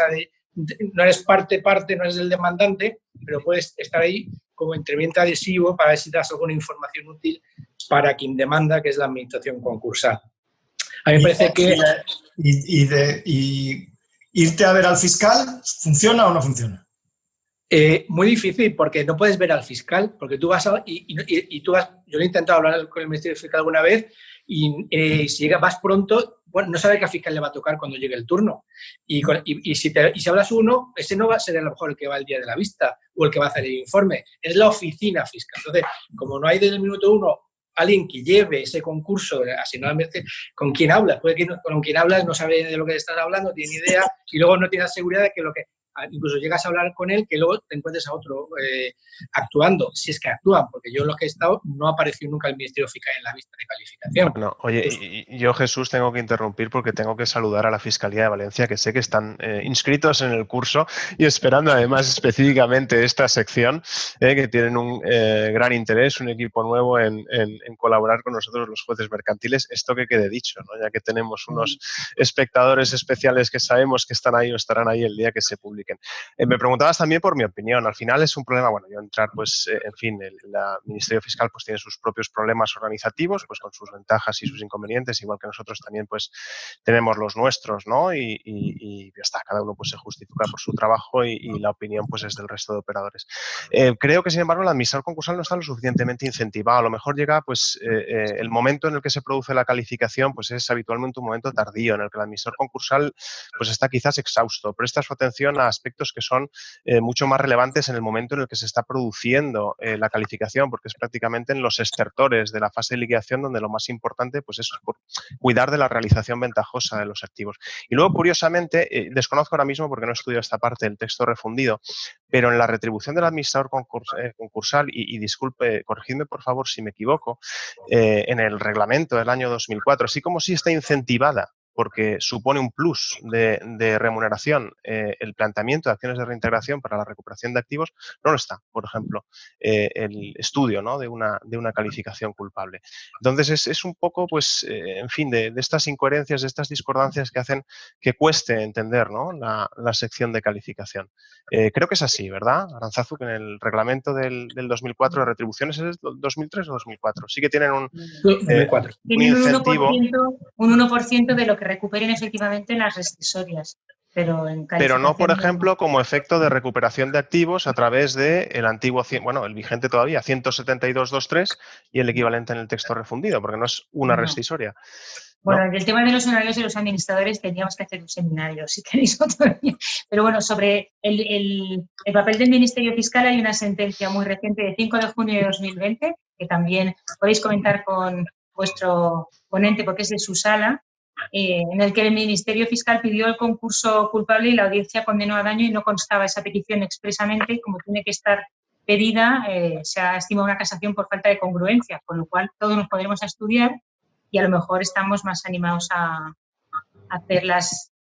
no eres parte, no eres el demandante, pero puedes estar ahí como interveniente adhesivo para ver si das alguna información útil para quien demanda, que es la administración concursal. A mí me parece que... ¿Y irte a ver al fiscal, funciona o no funciona? Muy difícil, porque no puedes ver al fiscal, porque tú vas y tú vas... Yo lo he intentado hablar con el Ministerio Fiscal alguna vez y si vas pronto, bueno, no sabes qué al fiscal le va a tocar cuando llegue el turno. Y si hablas uno, ese no va a ser a lo mejor el que va el día de la vista o el que va a hacer el informe, es la oficina fiscal. Entonces, como no hay desde el minuto 1 alguien que lleve ese concurso, así no con quien hablas, puede que con quien hablas no sabe de lo que estás hablando, no tiene ni idea, y luego no tienes seguridad de que incluso llegas a hablar con él, que luego te encuentres a otro actuando, si es que actúan, porque yo en los que he estado no apareció nunca el Ministerio Fiscal en la vista de calificación. No, oye, yo, Jesús, tengo que interrumpir porque tengo que saludar a la Fiscalía de Valencia, que sé que están inscritos en el curso y esperando además específicamente esta sección, que tienen un gran interés, un equipo nuevo en colaborar con nosotros los jueces mercantiles. Esto que quede dicho, ¿no?, ya que tenemos unos espectadores especiales que sabemos que están ahí o estarán ahí el día que se publique. Me preguntabas también por mi opinión. Al final es un problema, bueno, yo entrar, pues, en fin, el Ministerio Fiscal pues tiene sus propios problemas organizativos, pues con sus ventajas y sus inconvenientes, igual que nosotros también, pues, tenemos los nuestros, ¿no? Y ya está, cada uno pues se justifica por su trabajo y la opinión pues es del resto de operadores. Creo que, sin embargo, el administrador concursal no está lo suficientemente incentivado. A lo mejor llega, pues, el momento en el que se produce la calificación, pues es habitualmente un momento tardío, en el que el administrador concursal pues está quizás exhausto, presta su atención a aspectos que son mucho más relevantes en el momento en el que se está produciendo la calificación, porque es prácticamente en los estertores de la fase de liquidación donde lo más importante pues, es cuidar de la realización ventajosa de los activos. Y luego, curiosamente, desconozco ahora mismo porque no estudio esta parte del texto refundido, pero en la retribución del administrador concursal, y disculpe, corregidme por favor si me equivoco, en el reglamento del año 2004, así como si está incentivada porque supone un plus de remuneración el planteamiento de acciones de reintegración para la recuperación de activos, no lo está, por ejemplo, el estudio, ¿no?, de una calificación culpable. Entonces, es un poco, pues, en fin, de estas incoherencias, de estas discordancias que hacen que cueste entender, ¿no?, la sección de calificación. Creo que es así, ¿verdad, Arantzazu? Que en el reglamento del 2004 de retribuciones, ¿es 2003 o 2004? Sí que tienen un incentivo. Un 1% de lo que recuperen efectivamente las rescisorias. Pero no, por ejemplo, como efecto de recuperación de activos a través del antiguo, bueno, el vigente todavía, 172.2.3 y el equivalente en el texto refundido, porque no es una rescisoria. Bueno, ¿no? El tema de los horarios de los administradores tendríamos que hacer un seminario, si queréis otro día. Pero bueno, sobre el papel del Ministerio Fiscal hay una sentencia muy reciente de 5 de junio de 2020, que también podéis comentar con vuestro ponente porque es de su sala, en el que el Ministerio Fiscal pidió el concurso culpable y la audiencia condenó a daño y no constaba esa petición expresamente, como tiene que estar pedida, se ha estimado una casación por falta de congruencia, con lo cual todos nos podremos estudiar y a lo mejor estamos más animados a hacer las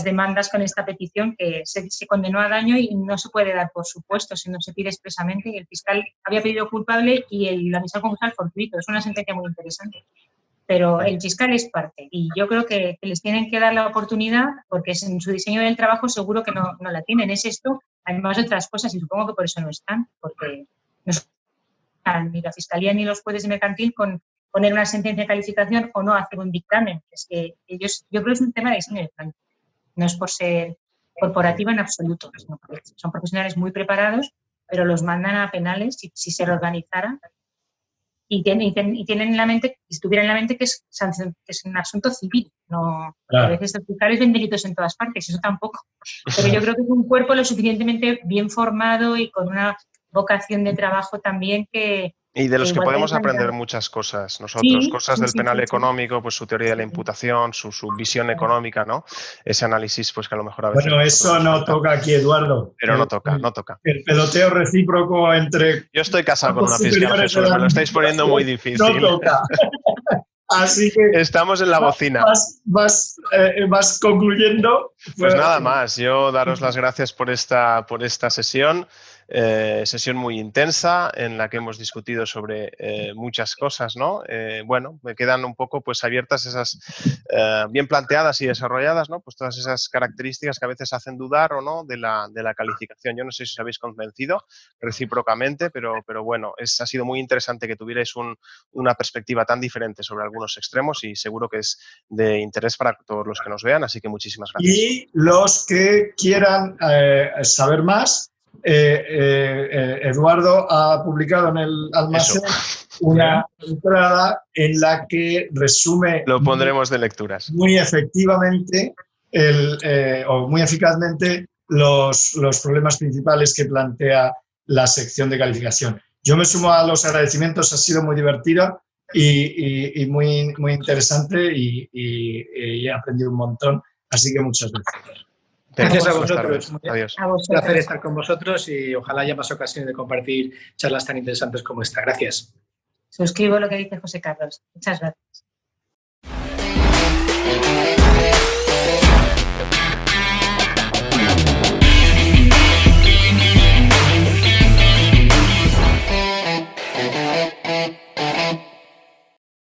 demandas con esta petición que se condenó a daño y no se puede dar por supuesto, si no se pide expresamente, y el fiscal había pedido culpable y el administrador concursal fortuito. Es una sentencia muy interesante. Pero el fiscal es parte y yo creo que les tienen que dar la oportunidad porque en su diseño del trabajo seguro que no la tienen. Es esto, además de otras cosas, y supongo que por eso no están, porque no están ni la Fiscalía ni los jueces de mercantil con poner una sentencia de calificación o no hacer un dictamen. Es que ellos, yo creo que es un tema de diseño de plan. No es por ser corporativa en absoluto. Son profesionales muy preparados, pero los mandan a penales si se reorganizaran y tienen en la mente, si estuvieran en la mente que es un asunto civil. No, claro. A veces los fiscales ven delitos en todas partes, eso tampoco. Pero yo creo que es un cuerpo lo suficientemente bien formado y con una vocación de trabajo también que... Y de los que podemos aprender muchas cosas nosotros, cosas del penal económico, pues su teoría de la imputación, su visión económica, ¿no? Ese análisis, pues que a lo mejor a veces... Bueno, eso no toca aquí, Eduardo. Pero no toca. El peloteo recíproco entre... Yo estoy casado con una fiscal, Jesús, me lo estáis poniendo muy difícil. No toca. Así que... Estamos en la bocina. Vas concluyendo. Pues nada más, yo daros las gracias por esta sesión. Sesión muy intensa en la que hemos discutido sobre muchas cosas, ¿no? Bueno, me quedan un poco pues abiertas esas, bien planteadas y desarrolladas, ¿no? Pues todas esas características que a veces hacen dudar o no de la calificación. Yo no sé si os habéis convencido recíprocamente, pero bueno, ha sido muy interesante que tuvierais una perspectiva tan diferente sobre algunos extremos y seguro que es de interés para todos los que nos vean, así que muchísimas gracias. Y los que quieran saber más, Eduardo ha publicado en el almacén una entrada en la que resume... Lo pondremos de lecturas. Muy efectivamente o muy eficazmente los problemas principales que plantea la sección de calificación. Yo me sumo a los agradecimientos, ha sido muy divertida y muy interesante y he aprendido un montón, así que muchas gracias. Gracias a vosotros. Adiós. Un placer estar con vosotros y ojalá haya más ocasiones de compartir charlas tan interesantes como esta. Gracias. Suscribo lo que dice José Carlos. Muchas gracias.